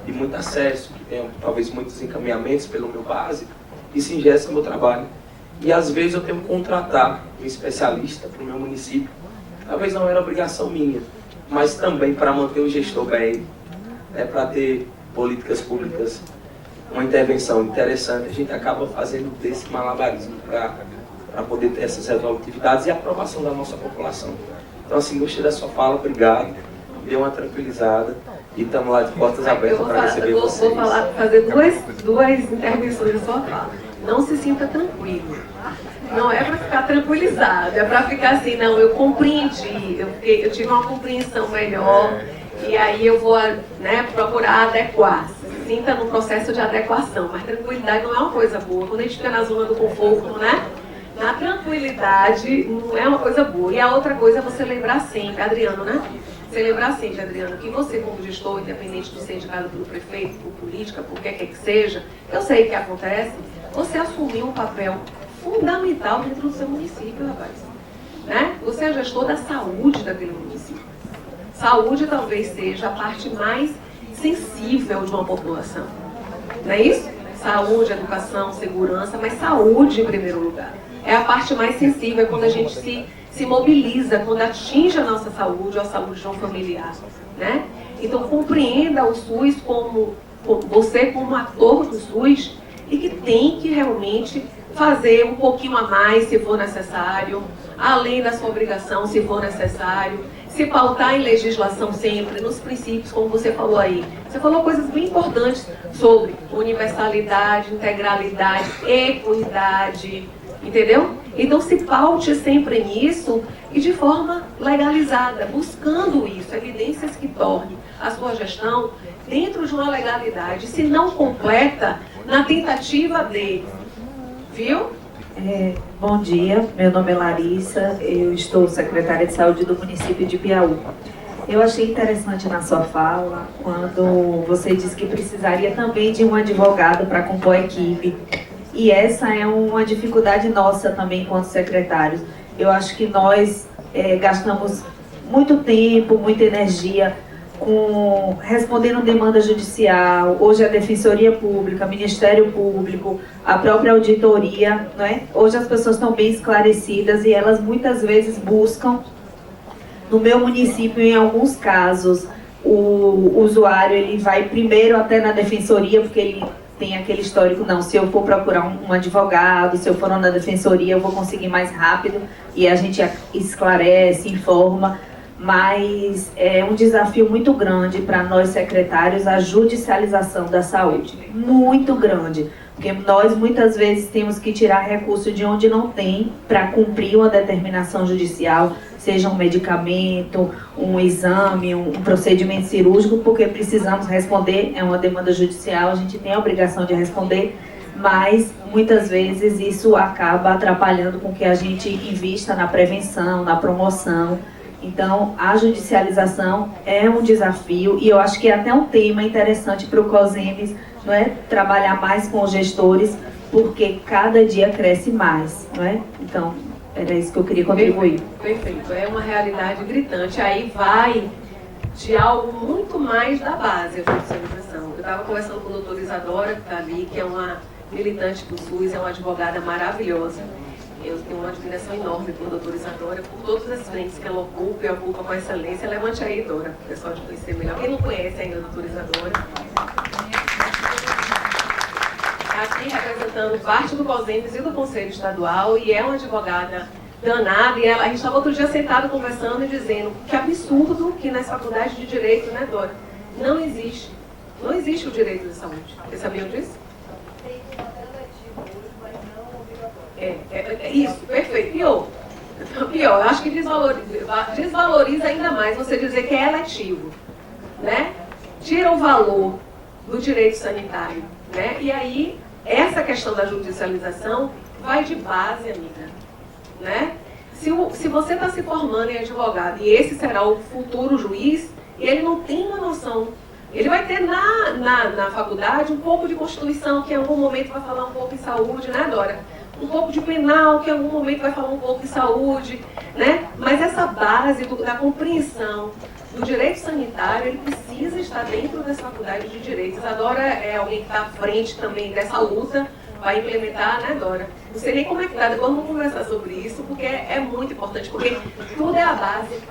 de muito acesso, que tem talvez muitos encaminhamentos pelo meu básico, isso ingessa meu trabalho. E às vezes eu tenho que contratar um especialista para o meu município. Talvez não era obrigação minha, mas também para manter o gestor bem, né, para ter políticas públicas, uma intervenção interessante, a gente acaba fazendo desse malabarismo para poder ter essas resolutividades e a aprovação da nossa população. Então, assim, gostei da sua fala, obrigado, deu uma tranquilizada e estamos lá de portas abertas para receber vocês. Vou fazer duas intervenções na sua fala. Não se sinta tranquilo. Não é para ficar tranquilizado, é para ficar assim, não, eu compreendi, eu tive uma compreensão melhor e aí eu vou, né, procurar adequar. Se sinta no processo de adequação, mas tranquilidade não é uma coisa boa. Quando a gente fica na zona do conforto, né? Na tranquilidade não é uma coisa boa. E a outra coisa é você lembrar sempre, Adriano, né? Você lembrar sempre, Adriano, que você como gestor, independente de ser indicado pelo prefeito, por política, por que quer que seja, eu sei que acontece, você assumiu um papel fundamental dentro do seu município, rapaz. Né? Você é gestor da saúde daquele município. Saúde talvez seja a parte mais sensível de uma população. Não é isso? Saúde, educação, segurança, mas saúde em primeiro lugar. É a parte mais sensível, é quando a gente se mobiliza, quando atinge a nossa saúde ou a saúde de um familiar. Né? Então compreenda o SUS como você como ator do SUS e que tem que realmente fazer um pouquinho a mais se for necessário, além da sua obrigação se for necessário, se pautar em legislação sempre, nos princípios, como você falou aí. Você falou coisas bem importantes sobre universalidade, integralidade, equidade, entendeu? Então se paute sempre nisso e de forma legalizada, buscando isso, evidências que tornem a sua gestão dentro de uma legalidade, se não completa, na tentativa de... Viu? Bom dia, meu nome é Larissa, eu estou secretária de saúde do município de Piauí. Eu achei interessante na sua fala, quando você disse que precisaria também de um advogado para compor a equipe. E essa é uma dificuldade nossa também enquanto secretários. Eu acho que nós gastamos muito tempo, muita energia respondendo demanda judicial, hoje a Defensoria Pública, Ministério Público, a própria auditoria, não é? Hoje as pessoas estão bem esclarecidas e elas muitas vezes buscam, no meu município, em alguns casos, o usuário ele vai primeiro até na Defensoria, porque ele tem aquele histórico, não, se eu for procurar um advogado, se eu for na Defensoria, eu vou conseguir mais rápido, e a gente esclarece, informa. Mas é um desafio muito grande para nós secretários a judicialização da saúde, muito grande, porque nós muitas vezes temos que tirar recurso de onde não tem para cumprir uma determinação judicial, seja um medicamento, um exame, um procedimento cirúrgico, porque precisamos responder, é uma demanda judicial, a gente tem a obrigação de responder, mas muitas vezes isso acaba atrapalhando com que a gente invista na prevenção, na promoção. Então, a judicialização é um desafio e eu acho que é até um tema interessante para o COSEMES, não é? Trabalhar mais com os gestores, porque cada dia cresce mais, não é? Então, era isso que eu queria contribuir. Perfeito, é uma realidade gritante. Aí vai de algo muito mais da base, a judicialização. Eu estava conversando com a doutora Isadora, que está ali, que é uma militante do SUS, é uma advogada maravilhosa. Eu tenho uma admiração enorme por doutora Isadora, por todas as frentes que ela ocupa e ocupa com excelência. Levante aí, Dora, o pessoal de conhecer melhor. Quem não conhece ainda a doutora Isadora? Aqui representando parte do COSEMES e do Conselho Estadual, e é uma advogada danada. E a gente estava outro dia sentado conversando e dizendo que absurdo que nas faculdades de Direito, né, Dora, não existe o direito de saúde. Vocês sabiam disso? Isso, perfeito. Pior. Eu acho que desvaloriza ainda mais você dizer que é eletivo, né? Tira o valor do direito sanitário, né? E aí, essa questão da judicialização vai de base, amiga, né? Se você está se formando em advogado e esse será o futuro juiz, e ele não tem uma noção, ele vai ter na faculdade um pouco de Constituição, que em algum momento vai falar um pouco em saúde, né, Dora? Um pouco de penal, que em algum momento vai falar um pouco em saúde, né? Mas essa base da compreensão do direito sanitário, ele precisa estar dentro dessa faculdade de direitos. A Dora é alguém que está à frente também dessa luta, vai implementar, né, Dora? Não sei nem como é que está, depois vamos conversar sobre isso, porque é muito importante, porque tudo é a base,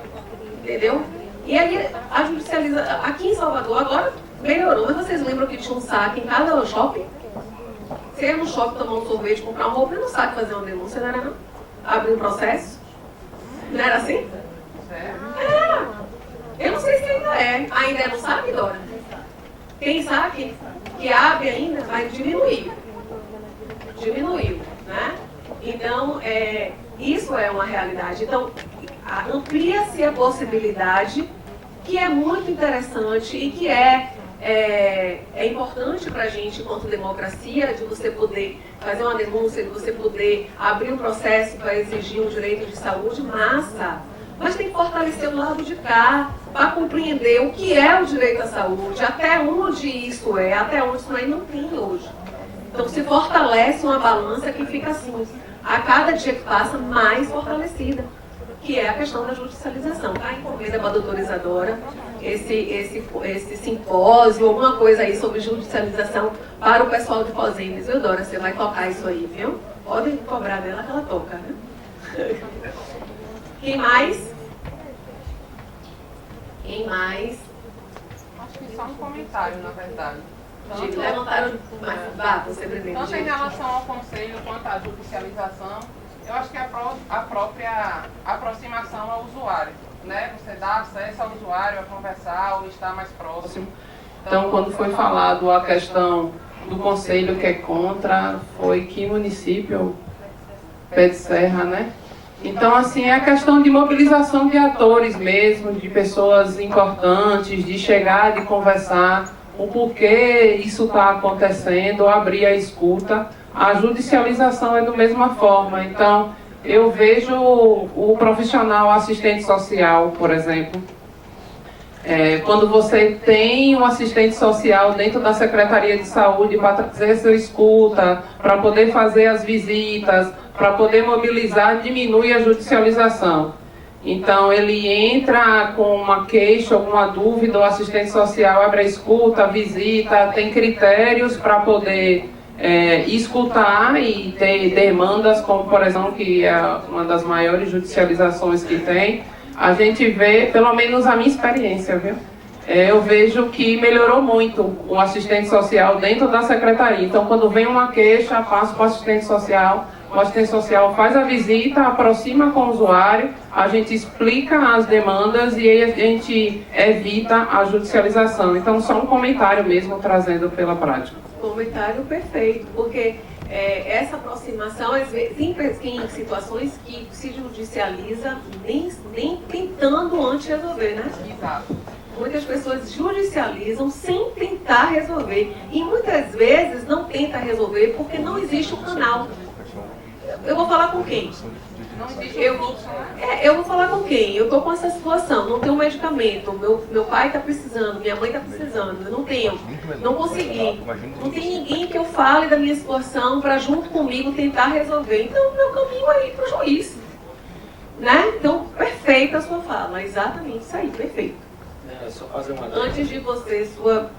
entendeu? E aí, a judicializa... Aqui em Salvador, agora melhorou, mas vocês lembram que tinha um saque em cada shopping? Você ia no shopping tomar um sorvete, comprar uma roupa, e no saque fazer uma denúncia, não era não? Abrir um processo? Não era assim? Era. Eu não sei se ainda é. Ainda é no saque, Dora? Quem sabe que abre ainda vai diminuir. Diminuiu, né? Então, isso é uma realidade. Então, amplia-se a possibilidade, que é muito interessante e que é importante para a gente, enquanto democracia, de você poder fazer uma denúncia, de você poder abrir um processo para exigir um direito de saúde, mas tem que fortalecer o lado de cá, para compreender o que é o direito à saúde, até onde isso é, até onde isso aí não tem hoje. Então se fortalece uma balança que fica assim, a cada dia que passa, mais fortalecida, que é a questão da judicialização. Tá? Encomenda para a doutora Isadora esse simpósio, alguma coisa aí sobre judicialização para o pessoal de Posemes, viu, Dora? Você vai tocar isso aí, viu? Podem cobrar dela que ela toca, né? Quem mais? Quem mais? Acho que só um comentário, na verdade. Levantaram, vá, você primeiro. Tanto em relação ao conselho quanto à judicialização, eu acho que a própria aproximação ao usuário, né? Você dá acesso ao usuário a conversar ou estar mais próximo. Então, quando foi falado a questão do conselho que é contra, foi que município? Pé de Serra, né? Então, assim, é a questão de mobilização de atores mesmo, de pessoas importantes, de chegar, de conversar o porquê isso está acontecendo, abrir a escuta. A judicialização é da mesma forma. Então, eu vejo o profissional assistente social, por exemplo, quando você tem um assistente social dentro da Secretaria de Saúde para trazer sua escuta, para poder fazer as visitas, para poder mobilizar, diminui a judicialização. Então, ele entra com uma queixa, alguma dúvida, o assistente social abre a escuta, visita, tem critérios para poder escutar e ter demandas, como, por exemplo, que é uma das maiores judicializações que tem. A gente vê, pelo menos a minha experiência, viu? Eu vejo que melhorou muito o assistente social dentro da secretaria. Então, quando vem uma queixa, passa para o assistente social faz a visita, aproxima com o usuário, a gente explica as demandas e aí a gente evita a judicialização. Então, só um comentário mesmo, trazendo pela prática. Comentário perfeito, porque essa aproximação, às vezes, tem situações que se judicializa nem tentando antes resolver, né? Exato. Muitas pessoas judicializam sem tentar resolver. E muitas vezes não tenta resolver porque não existe um canal. Eu vou falar com quem? Eu vou falar com quem? Eu estou com essa situação, não tenho medicamento, meu pai está precisando, minha mãe está precisando, eu não tenho, não consegui. Não tem ninguém que eu fale da minha situação para junto comigo tentar resolver. Então, o meu caminho é ir para o juiz. Né? Então, perfeita a sua fala, exatamente isso aí, perfeito. Só fazer uma... Antes de você,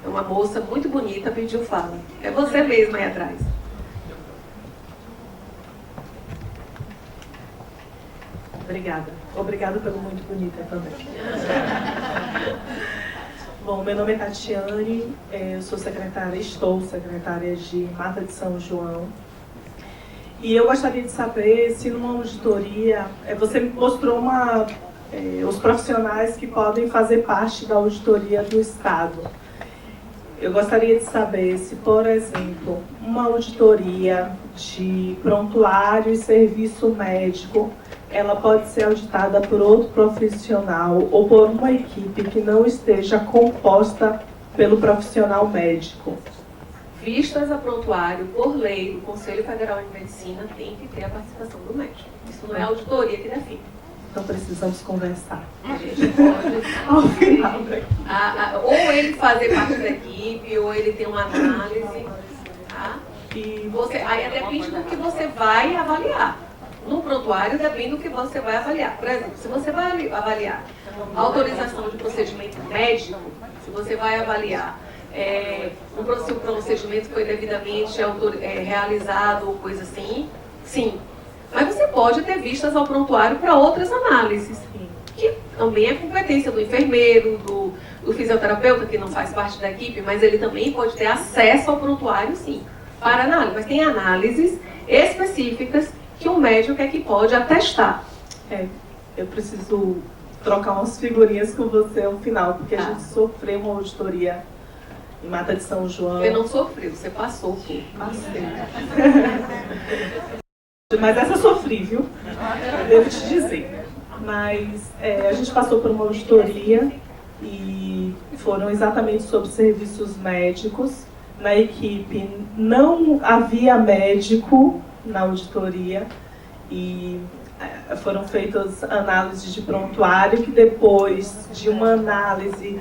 uma moça muito bonita pediu fala. É você mesma aí atrás. Obrigada pelo muito bonita também. Bom, meu nome é Tatiane, eu estou secretária de Mata de São João. E eu gostaria de saber se numa auditoria, você me mostrou os profissionais que podem fazer parte da auditoria do Estado. Eu gostaria de saber se, por exemplo, uma auditoria de prontuário e serviço médico, ela pode ser auditada por outro profissional ou por uma equipe que não esteja composta pelo profissional médico. vistas a prontuário, por lei do Conselho Federal de Medicina, tem que ter a participação do médico. Isso não é a auditoria que define. Então precisamos conversar. A gente pode, ao final, né? ou ele fazer parte da equipe, ou ele ter uma análise, tá? E você, aí depende do que você vai avaliar. No prontuário depende do que você vai avaliar. Por exemplo, se você vai avaliar a autorização de procedimento médico, se você vai avaliar se o procedimento foi devidamente realizado ou coisa assim, sim. Mas você pode ter vistas ao prontuário para outras análises, que também é competência do enfermeiro, do fisioterapeuta, que não faz parte da equipe, mas ele também pode ter acesso ao prontuário, sim, para análise. Mas tem análises específicas que o médico é que pode atestar. Eu preciso trocar umas figurinhas com você ao final, porque a gente sofreu uma auditoria em Mata de São João. Você não sofreu, você passou por. Passei. Mas essa eu sofri, viu? Devo te dizer. Mas a gente passou por uma auditoria e foram exatamente sobre serviços médicos. Na equipe não havia médico na auditoria e foram feitas análises de prontuário que depois de uma análise,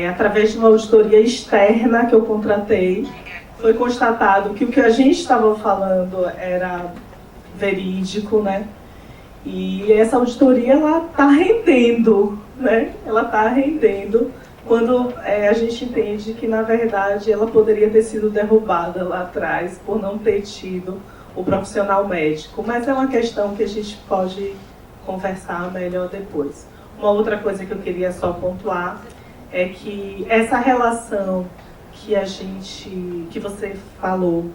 através de uma auditoria externa que eu contratei, foi constatado que o que a gente estava falando era verídico, né? E essa auditoria, ela está rendendo, né? Ela está rendendo quando a gente entende que, na verdade, ela poderia ter sido derrubada lá atrás por não ter tido o profissional médico. Mas é uma questão que a gente pode conversar melhor depois. Uma outra coisa que eu queria só pontuar é que essa relação que você falou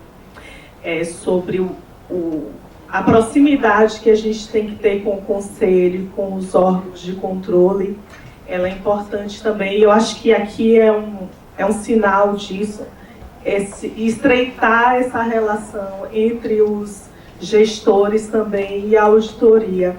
sobre a proximidade que a gente tem que ter com o conselho, com os órgãos de controle, ela é importante também. Eu acho que aqui é um sinal disso, estreitar essa relação entre os gestores também e a auditoria.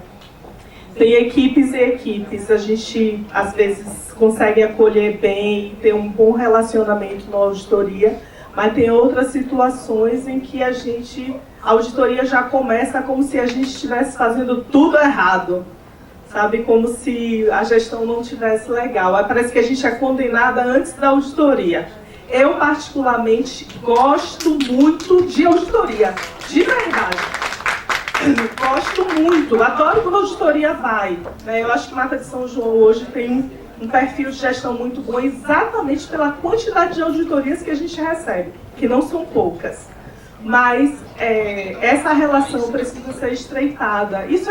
Tem equipes e equipes, a gente às vezes consegue acolher bem, ter um bom relacionamento na auditoria, mas tem outras situações em que a auditoria já começa como se a gente estivesse fazendo tudo errado, sabe? Como se a gestão não estivesse legal. Aí parece que a gente é condenada antes da auditoria. Eu, particularmente, gosto muito de auditoria, de verdade. Gosto muito, adoro quando a auditoria vai. Eu acho que Mata de São João hoje tem um perfil de gestão muito bom, exatamente pela quantidade de auditorias que a gente recebe, que não são poucas. Mas essa relação precisa ser estreitada. Isso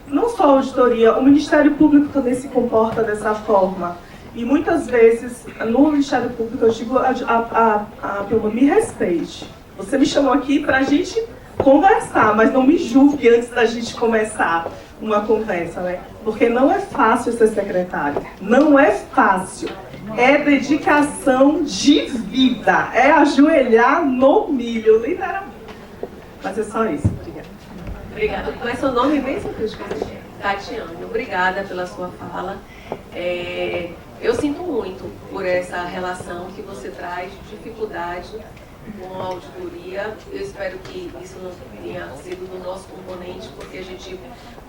não só a auditoria, o Ministério Público também se comporta dessa forma. E muitas vezes, no Ministério Público, eu digo a Vilma, me respeite. Você me chamou aqui para a gente conversar, mas não me julgue antes da gente começar uma conversa, né? Porque não é fácil ser secretário. Não é fácil. É dedicação de vida. É ajoelhar no milho, literalmente. Mas é só isso. Obrigada. Obrigada. Qual é seu nome mesmo? Tatiane, obrigada pela sua fala. Eu sinto muito por essa relação que você traz de dificuldade com a auditoria. Eu espero que isso não tenha sido do nosso componente, porque a gente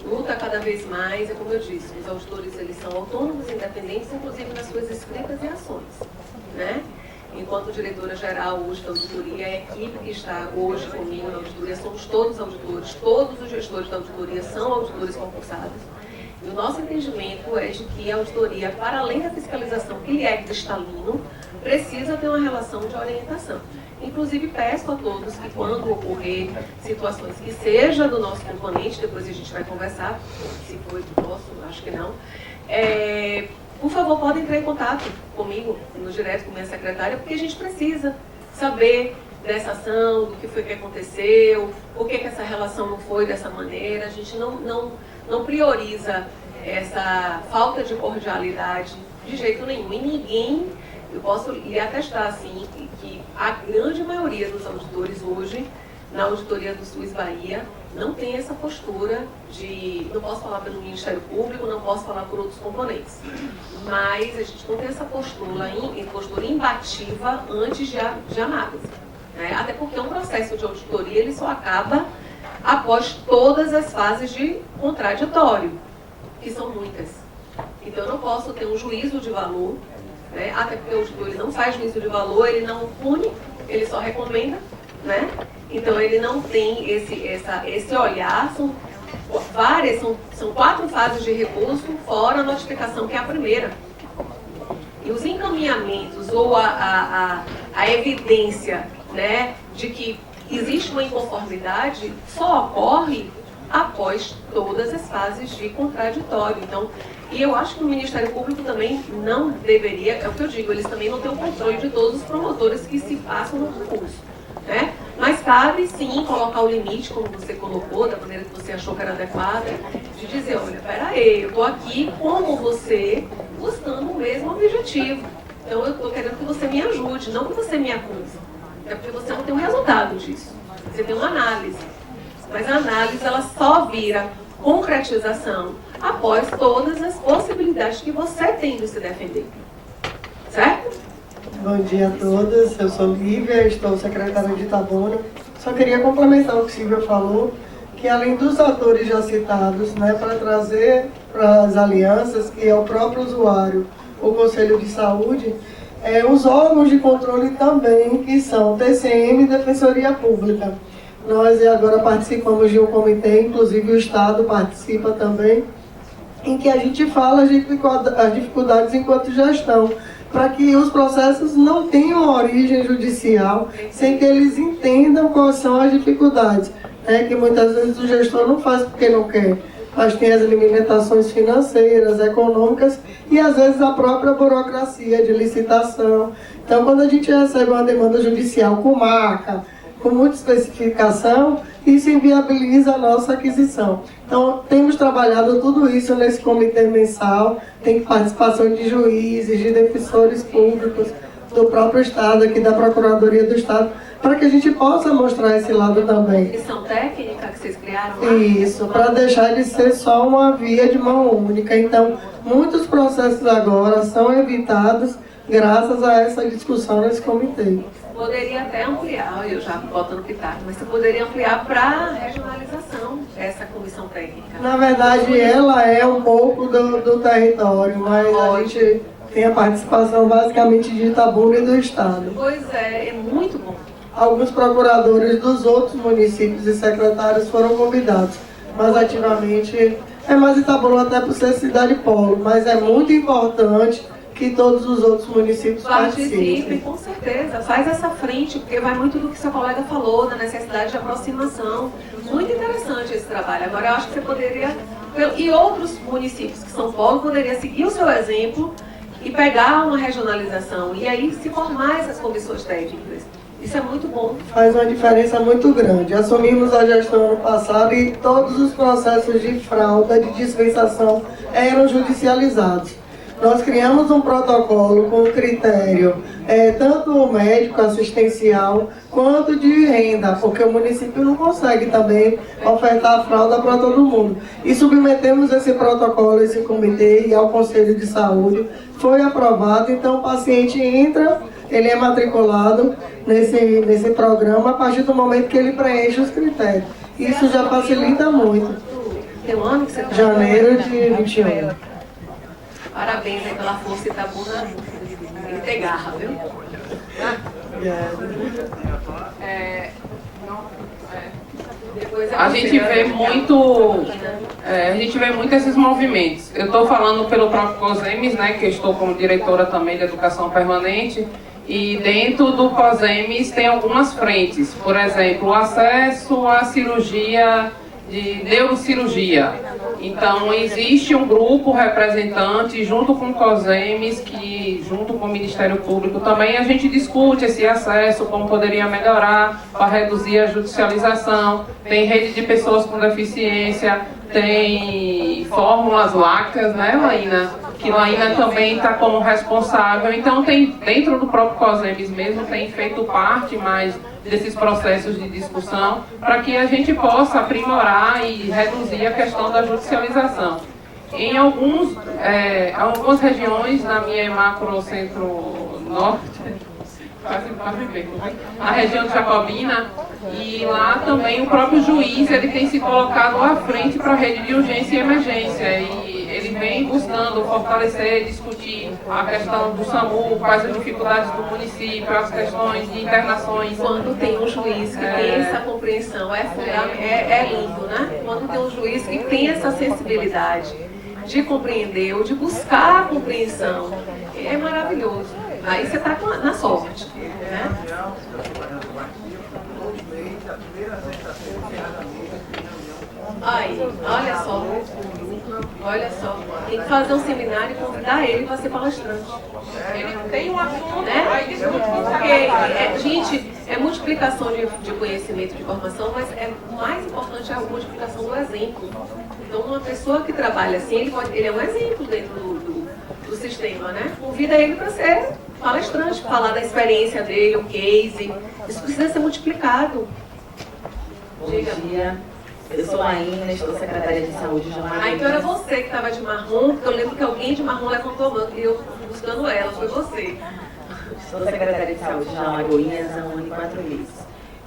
luta cada vez mais, e como eu disse, os auditores eles são autônomos e independentes, inclusive nas suas escritas e ações, né? Enquanto diretora-geral hoje da auditoria, a equipe que está hoje comigo na auditoria, somos todos auditores, todos os gestores da auditoria são auditores concursados. E o nosso entendimento é de que a auditoria, para além da fiscalização, que lhe é cristalino, precisa ter uma relação de orientação. Inclusive, peço a todos que, quando ocorrer situações que seja do nosso componente, depois a gente vai conversar, se foi do nosso, acho que não, por favor, podem entrar em contato comigo, no direto com minha secretária, porque a gente precisa saber dessa ação, do que foi que aconteceu, por que essa relação não foi dessa maneira. A gente não prioriza essa falta de cordialidade de jeito nenhum. E ninguém, eu posso lhe atestar assim, que a grande maioria dos auditores hoje, na auditoria do SUS Bahia, não tem essa postura de, não posso falar pelo Ministério Público, não posso falar por outros componentes, mas a gente não tem essa postura imbativa antes de análise. né? Até porque um processo de auditoria ele só acaba após todas as fases de contraditório, que são muitas. Então eu não posso ter um juízo de valor, né? Até porque o auditor ele não faz juízo de valor, ele não pune, ele só recomenda, né? Então ele não tem esse olhar, são 4 fases de recurso, fora a notificação, que é a primeira. E os encaminhamentos ou a evidência, né, de que existe uma inconformidade só ocorre após todas as fases de contraditório. Então, e eu acho que o Ministério Público também não deveria, é o que eu digo, eles também não têm o controle de todos os promotores que se passam no concurso, né? Mas cabe sim colocar o limite, como você colocou, da maneira que você achou que era adequada, de dizer, olha, peraí, eu estou aqui como você, buscando o mesmo objetivo. Então eu estou querendo que você me ajude, não que você me acuse. É porque você não tem um resultado disso. Você tem uma análise. Mas a análise ela só vira concretização após todas as possibilidades que você tem de se defender. Certo? Bom dia a todos, eu sou Lívia, estou secretária de Itabuna. Só queria complementar o que Silvia falou, que além dos atores já citados, né, para trazer para as alianças, que é o próprio usuário, o Conselho de Saúde, os órgãos de controle também, que são TCM e Defensoria Pública. Nós agora participamos de um comitê, inclusive o Estado participa também, em que a gente fala as dificuldades enquanto gestão, para que os processos não tenham origem judicial, sem que eles entendam quais são as dificuldades, né? Que muitas vezes o gestor não faz porque não quer, mas tem as limitações financeiras, econômicas e às vezes a própria burocracia de licitação. Então, quando a gente recebe uma demanda judicial com marca, com muita especificação, isso inviabiliza a nossa aquisição. Então, temos trabalhado tudo isso nesse comitê mensal, tem participação de juízes, de defensores públicos, do próprio Estado, aqui da Procuradoria do Estado, para que a gente possa mostrar esse lado também. Comissão técnica que vocês criaram lá? Isso, para deixar de ser só uma via de mão única. Então, muitos processos agora são evitados graças a essa discussão nesse comitê. Poderia até ampliar, eu já botando pitaco, mas você poderia ampliar para regionalização essa comissão técnica. Na verdade, ela é um pouco do território, mas a gente tem a participação basicamente de Itabuna e do Estado. Pois é muito bom. Alguns procuradores dos outros municípios e secretários foram convidados, mas ativamente é mais Itabuna até por ser cidade polo, mas é muito importante que todos os outros municípios participem. Com certeza, faz essa frente, porque vai muito do que seu colega falou, da necessidade de aproximação. Muito interessante esse trabalho. Agora eu acho que você poderia, e outros municípios que são polo, poderia seguir o seu exemplo e pegar uma regionalização, e aí se formar essas comissões técnicas. Isso é muito bom. Faz uma diferença muito grande. Assumimos a gestão ano passado e todos os processos de fraude, de dispensação, eram judicializados. Nós criamos um protocolo com critério, tanto médico, assistencial, quanto de renda, porque o município não consegue também ofertar a fralda para todo mundo. E submetemos esse protocolo, esse comitê, e ao Conselho de Saúde. Foi aprovado, então o paciente entra, ele é matriculado nesse programa a partir do momento que ele preenche os critérios. Isso já facilita muito. Tem um ano que você está? Janeiro de 21. Parabéns aí pela força Itabuna. Tem que ter garra, viu? A gente vê muito esses movimentos. Eu estou falando pelo próprio COSEMES, né, que eu estou como diretora também de Educação Permanente, e dentro do COSEMES tem algumas frentes. Por exemplo, o acesso à cirurgia de neurocirurgia. Então, existe um grupo representante junto com o COSEMES, que junto com o Ministério Público também a gente discute esse acesso, como poderia melhorar para reduzir a judicialização. Tem rede de pessoas com deficiência, tem fórmulas lácteas, né, Laína? Que Laína também está como responsável. Então, tem dentro do próprio COSEMES mesmo, tem feito parte mais desses processos de discussão para que a gente possa aprimorar e reduzir a questão da judicialização. Em algumas regiões, na minha macro centro-norte, quase perto, na região de Jacobina, e lá também o próprio juiz ele tem se colocado à frente para a rede de urgência e emergência, e ele vem buscando fortalecer, discutir a questão do SAMU, quais as dificuldades do município, as questões de internações. Quando tem um juiz que tem essa compreensão, é lindo, né? Quando tem um juiz que tem essa sensibilidade de compreender ou de buscar a compreensão, é maravilhoso. Aí você está na sorte, né? Aí, olha só, tem que fazer um seminário e convidar ele para ser palestrante. Ele tem um assunto, né? aí discute. Porque, gente, é multiplicação de conhecimento, de informação, mas o mais importante é a multiplicação do exemplo. Então, uma pessoa que trabalha assim, ele é um exemplo dentro do sistema, né? Convida ele para ser palestrante, falar da experiência dele, o case. Isso precisa ser multiplicado. Bom dia. Eu sou Laína, estou secretária de saúde de Alagoinhas. Ah, então era você que estava de marrom, porque eu lembro que alguém de marrom levantou a mão e eu buscando ela, foi você. Sou secretária de saúde de Alagoinhas há 1 ano e 4 meses.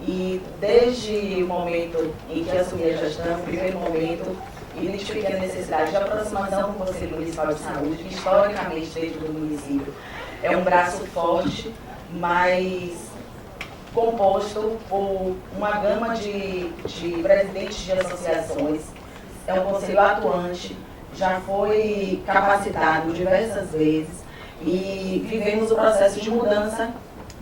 E desde o momento em que assumi a gestão, no primeiro momento, identifiquei a necessidade de aproximação com o Conselho Municipal de Saúde, que historicamente dentro do município é um braço forte, mas composto por uma gama de presidentes de associações. É um conselho atuante, já foi capacitado diversas vezes e vivemos o processo de mudança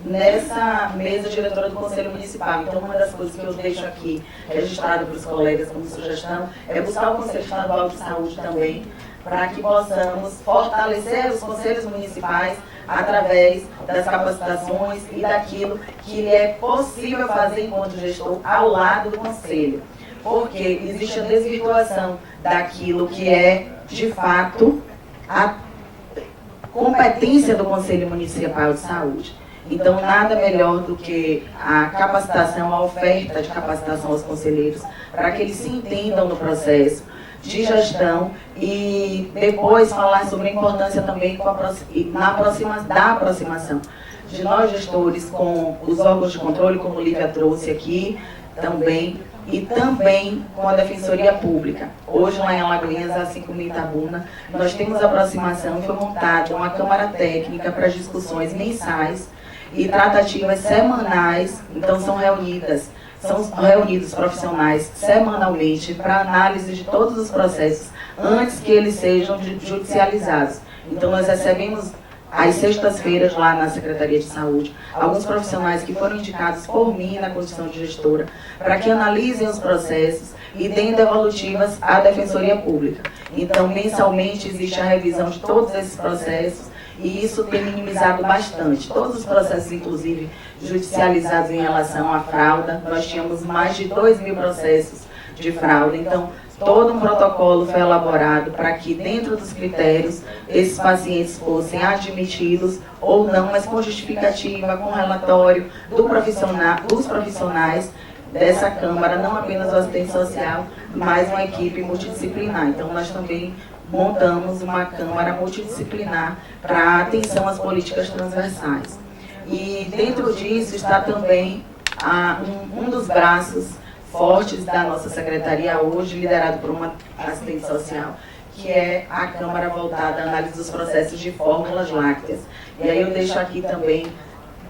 nessa mesa diretora do Conselho Municipal. Então, uma das coisas que eu deixo aqui registrado para os colegas como sugestão é buscar o Conselho Estadual de Saúde também, para que possamos fortalecer os conselhos municipais através das capacitações e daquilo que é possível fazer enquanto gestor ao lado do conselho. Porque existe a desvirtuação daquilo que é, de fato, a competência do Conselho Municipal de Saúde. Então, nada melhor do que a capacitação, a oferta de capacitação aos conselheiros, para que eles se entendam no processo de gestão e depois falar sobre a importância também da aproximação de nós gestores com os órgãos de controle, como Lívia trouxe aqui também, e também com a Defensoria Pública. Hoje, lá em Alagoinhas, assim como em Itabuna, nós temos aproximação e foi montada uma Câmara Técnica para discussões mensais e tratativas semanais, então são reunidos profissionais semanalmente para análise de todos os processos antes que eles sejam judicializados. Então nós recebemos às sextas-feiras lá na Secretaria de Saúde alguns profissionais que foram indicados por mim na condição de gestora para que analisem os processos e deem devolutivas à Defensoria Pública. Então mensalmente existe a revisão de todos esses processos e isso tem minimizado bastante. Todos os processos, inclusive, judicializados em relação à fralda, nós tínhamos mais de 2.000 processos de fraude. Então, todo um protocolo foi elaborado para que, dentro dos critérios, esses pacientes fossem admitidos ou não, mas com justificativa, com relatório dos profissionais dessa Câmara, não apenas o assistente social, mas uma equipe multidisciplinar. Então, nós também montamos uma Câmara multidisciplinar para atenção às políticas transversais. E dentro disso está também um dos braços fortes da nossa secretaria hoje, liderado por uma assistente social, que é a Câmara voltada à análise dos processos de fórmulas lácteas. E aí eu deixo aqui também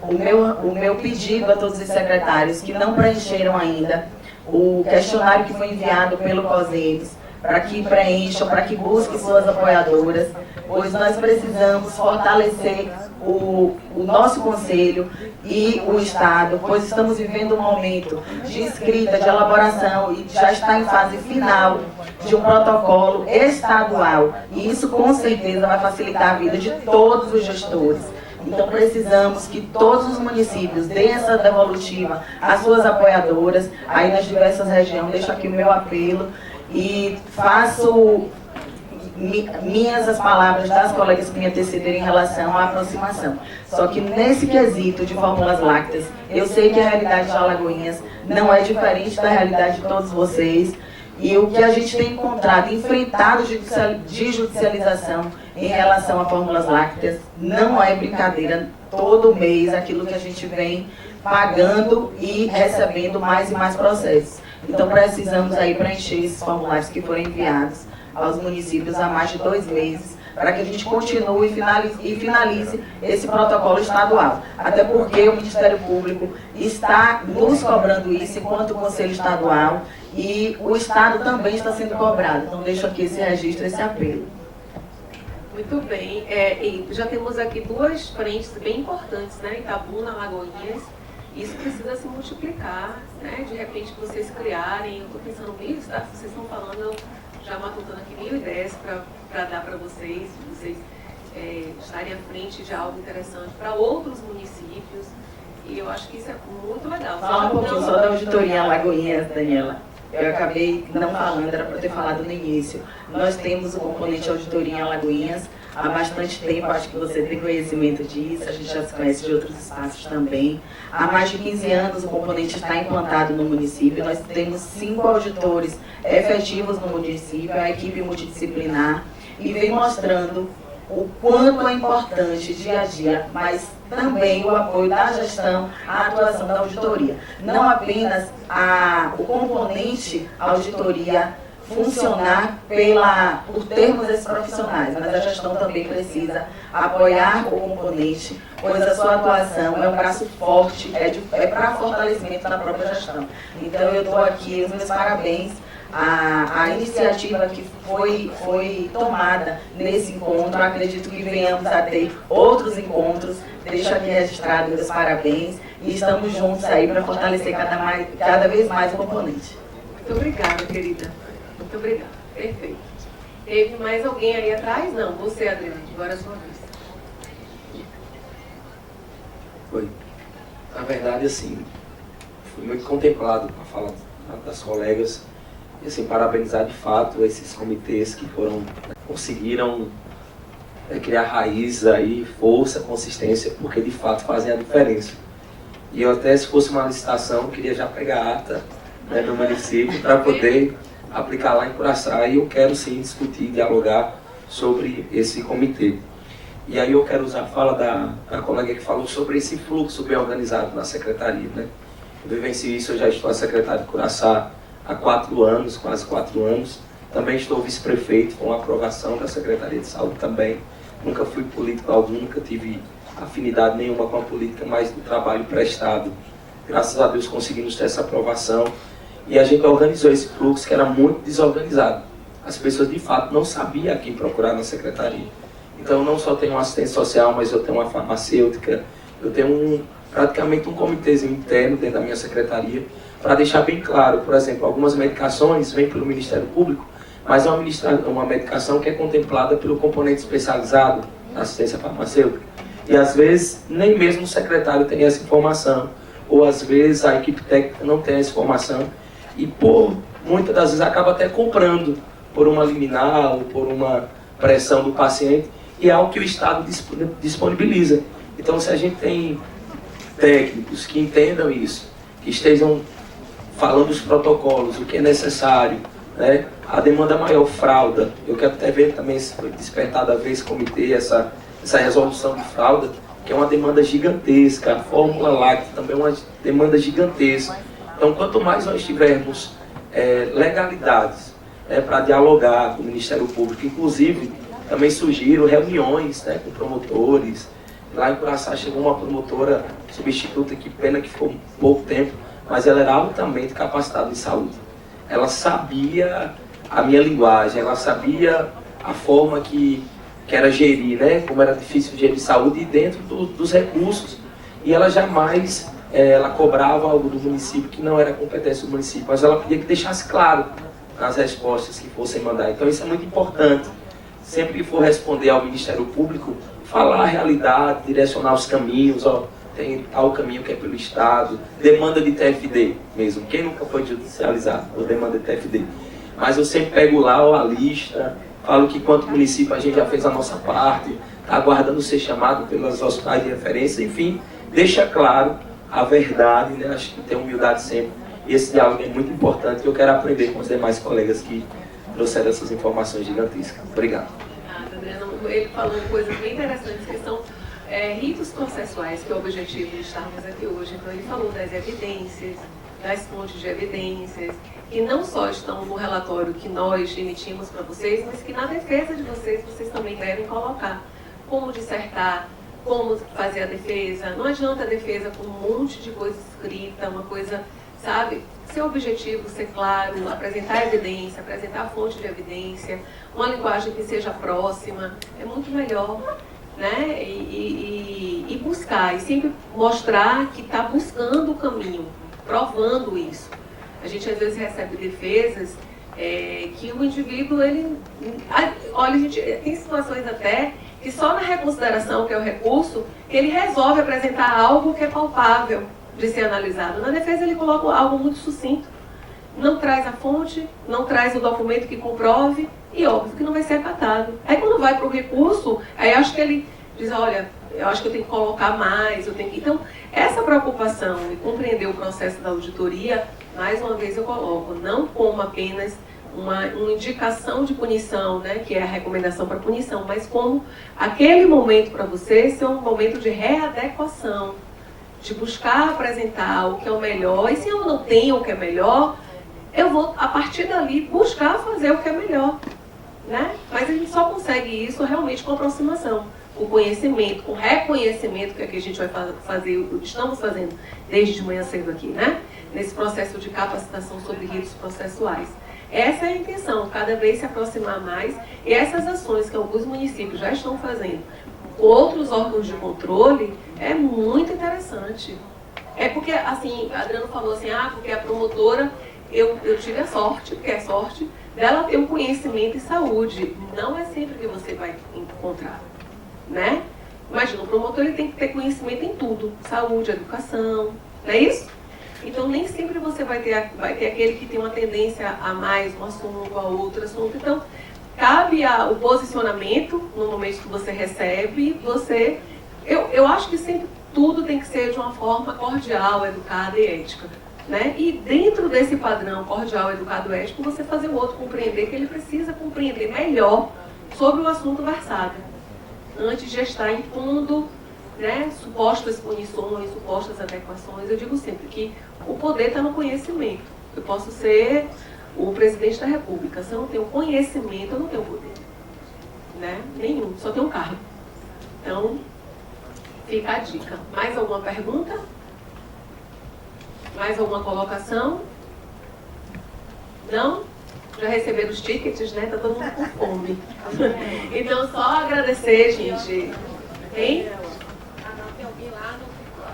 o meu pedido a todos os secretários que não preencheram ainda o questionário que foi enviado pelo COSEMES, para que preencham, para que busquem suas apoiadoras, pois nós precisamos fortalecer o nosso Conselho e o Estado, pois estamos vivendo um momento de escrita, de elaboração e já está em fase final de um protocolo estadual. E isso com certeza vai facilitar a vida de todos os gestores. Então precisamos que todos os municípios deem essa devolutiva às suas apoiadoras, aí nas diversas regiões. Deixo aqui o meu apelo e faço minhas as palavras das colegas que me antecederam em relação à aproximação. Só que nesse quesito de fórmulas lácteas, eu sei que a realidade de Alagoinhas não é diferente da realidade de todos vocês. E o que a gente tem encontrado, enfrentado de judicialização em relação a fórmulas lácteas, não é brincadeira. todo mês aquilo que a gente vem pagando e recebendo mais e mais processos. Então precisamos aí preencher esses formulários que foram enviados aos municípios há mais de 2 meses, para que a gente continue e finalize esse protocolo estadual. Até porque o Ministério Público está nos cobrando isso enquanto Conselho Estadual e o Estado também está sendo cobrado. Então deixo aqui esse registro, esse apelo. Muito bem. E já temos aqui 2 frentes bem importantes, né? Itabuna, Alagoinhas. Isso precisa se multiplicar, né? De repente vocês criarem, eu estou pensando nisso, tá? Vocês estão falando, eu já matutando aqui 1000 ideias para dar para vocês estarem à frente de algo interessante para outros municípios. E eu acho que isso é muito legal. Fala um pouquinho só da auditoria Alagoinhas, Daniela. Eu acabei não falando, era para ter falado no início. Nós temos o componente auditoria em Alagoinhas há bastante tempo, acho que você tem conhecimento disso, a gente já se conhece de outros espaços também. Há mais de 15 anos o componente está implantado no município, nós temos 5 auditores efetivos no município, a equipe multidisciplinar, e vem mostrando o quanto é importante dia a dia, mas também o apoio da gestão à atuação da auditoria. Não apenas o componente auditoria funcionar por termos esses profissionais, mas a gestão também precisa apoiar o componente, pois a sua atuação é um braço forte, é para fortalecimento da própria gestão. Então eu dou aqui os meus parabéns à iniciativa que foi tomada nesse encontro. Acredito que venhamos a ter outros encontros. Deixo aqui registrado meus parabéns e estamos juntos aí para fortalecer cada vez mais o componente. Muito obrigada, querida. Muito obrigada. Perfeito. Teve mais alguém aí atrás? Não, você, Adriane, agora é a sua vez. Foi. Na verdade, assim, fui muito contemplado com a fala das colegas e, assim, parabenizar de fato esses comitês que conseguiram criar raiz aí, força, consistência, porque de fato fazem a diferença. E eu até, se fosse uma licitação, queria já pegar a ata, né, do município para poder aplicar lá em Curaçá, e eu quero sim discutir, dialogar sobre esse comitê. E aí eu quero usar a fala da colega que falou sobre esse fluxo bem organizado na secretaria, né? Eu vivencio isso, eu já estou a secretária de Curaçá há 4 anos, quase 4 anos. Também estou vice-prefeito com a aprovação da Secretaria de Saúde também. Nunca fui político algum, nunca tive afinidade nenhuma com a política, mas do trabalho prestado. Graças a Deus conseguimos ter essa aprovação. E a gente organizou esse fluxo que era muito desorganizado. As pessoas de fato não sabiam a quem procurar na secretaria. Então eu não só tenho uma assistente social, mas eu tenho uma farmacêutica, eu tenho praticamente um comitêzinho interno dentro da minha secretaria, para deixar bem claro, por exemplo, algumas medicações vêm pelo Ministério Público, mas é uma medicação que é contemplada pelo componente especializado da assistência farmacêutica. E às vezes nem mesmo o secretário tem essa informação, ou às vezes a equipe técnica não tem essa informação, e muitas das vezes acaba até comprando por uma liminar ou por uma pressão do paciente, e é algo que o Estado disponibiliza. Então, se a gente tem técnicos que entendam isso, que estejam falando os protocolos, o que é necessário, né? A demanda maior, fralda, eu quero até ver também se foi despertada a vez comitê essa resolução de fralda, que é uma demanda gigantesca, a fórmula láctea também é uma demanda gigantesca. Então, quanto mais nós tivermos legalidades para dialogar com o Ministério Público, inclusive também surgiram reuniões, né, com promotores. Lá em Curaçá chegou uma promotora substituta, que pena que ficou pouco tempo, mas ela era altamente capacitada em saúde. Ela sabia a minha linguagem, ela sabia a forma que era gerir, né, como era difícil gerir saúde dentro dos recursos. E ela jamais ela cobrava algo do município que não era competência do município, mas ela pedia que deixasse claro nas respostas que fossem mandar. Então isso é muito importante. Sempre que for responder ao Ministério Público, falar a realidade, direcionar os caminhos, tem tal caminho que é pelo Estado, demanda de TFD mesmo, quem nunca foi judicializado por demanda de TFD. Mas eu sempre pego lá a lista, falo que quanto município a gente já fez a nossa parte, está aguardando ser chamado pelos hospitais de referência, enfim, deixa claro a verdade, né? Acho que tem humildade sempre, e esse diálogo é muito importante, que eu quero aprender com os demais colegas que trouxeram essas informações gigantescas. Obrigado. Ele falou coisas bem interessantes que são ritos processuais, que é o objetivo de estarmos aqui hoje. Então, ele falou das evidências, das fontes de evidências, que não só estão no relatório que nós emitimos para vocês, mas que na defesa de vocês também devem colocar. Como dissertar, como fazer a defesa. Não adianta a defesa com um monte de coisa escrita, uma coisa, sabe? Ser objetivo, ser claro, apresentar evidência, apresentar a fonte de evidência, uma linguagem que seja próxima, é muito melhor, né? E buscar, e sempre mostrar que está buscando o caminho, provando isso. A gente às vezes recebe defesas que o indivíduo, ele... Olha, a gente tem situações até que só na reconsideração, que é o recurso, ele resolve apresentar algo que é palpável de ser analisado. Na defesa ele coloca algo muito sucinto, não traz a fonte, não traz o documento que comprove, e óbvio que não vai ser acatado. Aí quando vai para o recurso, aí acho que ele diz, olha, eu acho que eu tenho que colocar mais, eu tenho que... Então, essa preocupação e compreender o processo da auditoria, mais uma vez eu coloco, não como apenas uma indicação de punição, né, que é a recomendação para punição, mas como aquele momento para você ser um momento de readequação, de buscar apresentar o que é o melhor, e se eu não tenho o que é melhor, eu vou, a partir dali, buscar fazer o que é melhor, né? Mas a gente só consegue isso realmente com aproximação, com conhecimento, com reconhecimento, que é que a gente vai fazer, estamos fazendo desde de manhã cedo aqui, né? Nesse processo de capacitação sobre ritos processuais. Essa é a intenção, cada vez se aproximar mais, e essas ações que alguns municípios já estão fazendo, outros órgãos de controle, é muito interessante. É porque, assim, a Adriana falou assim, porque a promotora, eu tive a sorte, porque é sorte, dela ter um conhecimento em saúde. Não é sempre que você vai encontrar, né? Imagina, o promotor ele tem que ter conhecimento em tudo, saúde, educação, não é isso? Então, nem sempre você vai ter aquele que tem uma tendência a mais um assunto, a outro assunto. Então, cabe o posicionamento no momento que você recebe, eu acho que sempre tudo tem que ser de uma forma cordial, educada e ética, né? E dentro desse padrão cordial, educado e ético, você fazer o outro compreender que ele precisa compreender melhor sobre o assunto versado, antes de estar impondo, né, supostas punições, supostas adequações. Eu digo sempre que o poder está no conhecimento. Eu posso ser o presidente da República, se eu não tenho conhecimento, eu não tenho poder, né? Nenhum, só tenho um cargo. Então, fica a dica. Mais alguma pergunta? Mais alguma colocação? Não? Já receberam os tickets, né? Tá todo mundo com fome. Então, só agradecer, gente. Hein?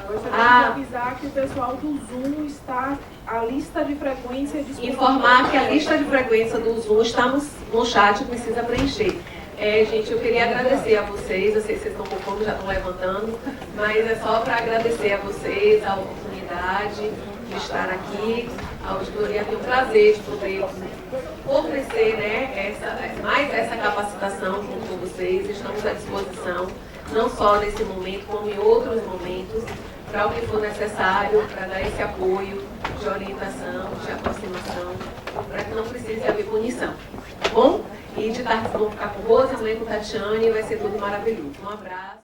Gostaria de avisar que o pessoal do Zoom está, a lista de frequência disponível. Informar que a lista de frequência do Zoom está no chat, precisa preencher. Gente, eu queria agradecer a vocês, eu sei que vocês estão com fome, já estão levantando, mas é só para agradecer a vocês a oportunidade de estar aqui. A auditoria tem o prazer de poder oferecer, né, mais essa capacitação junto com vocês. Estamos à disposição, não só nesse momento, como em outros momentos, para o que for necessário, para dar esse apoio de orientação, de aproximação, para que não precise haver punição. Tá bom? E de tarde vão ficar com Rose, amanhã com Tatiane, vai ser tudo maravilhoso. Um abraço.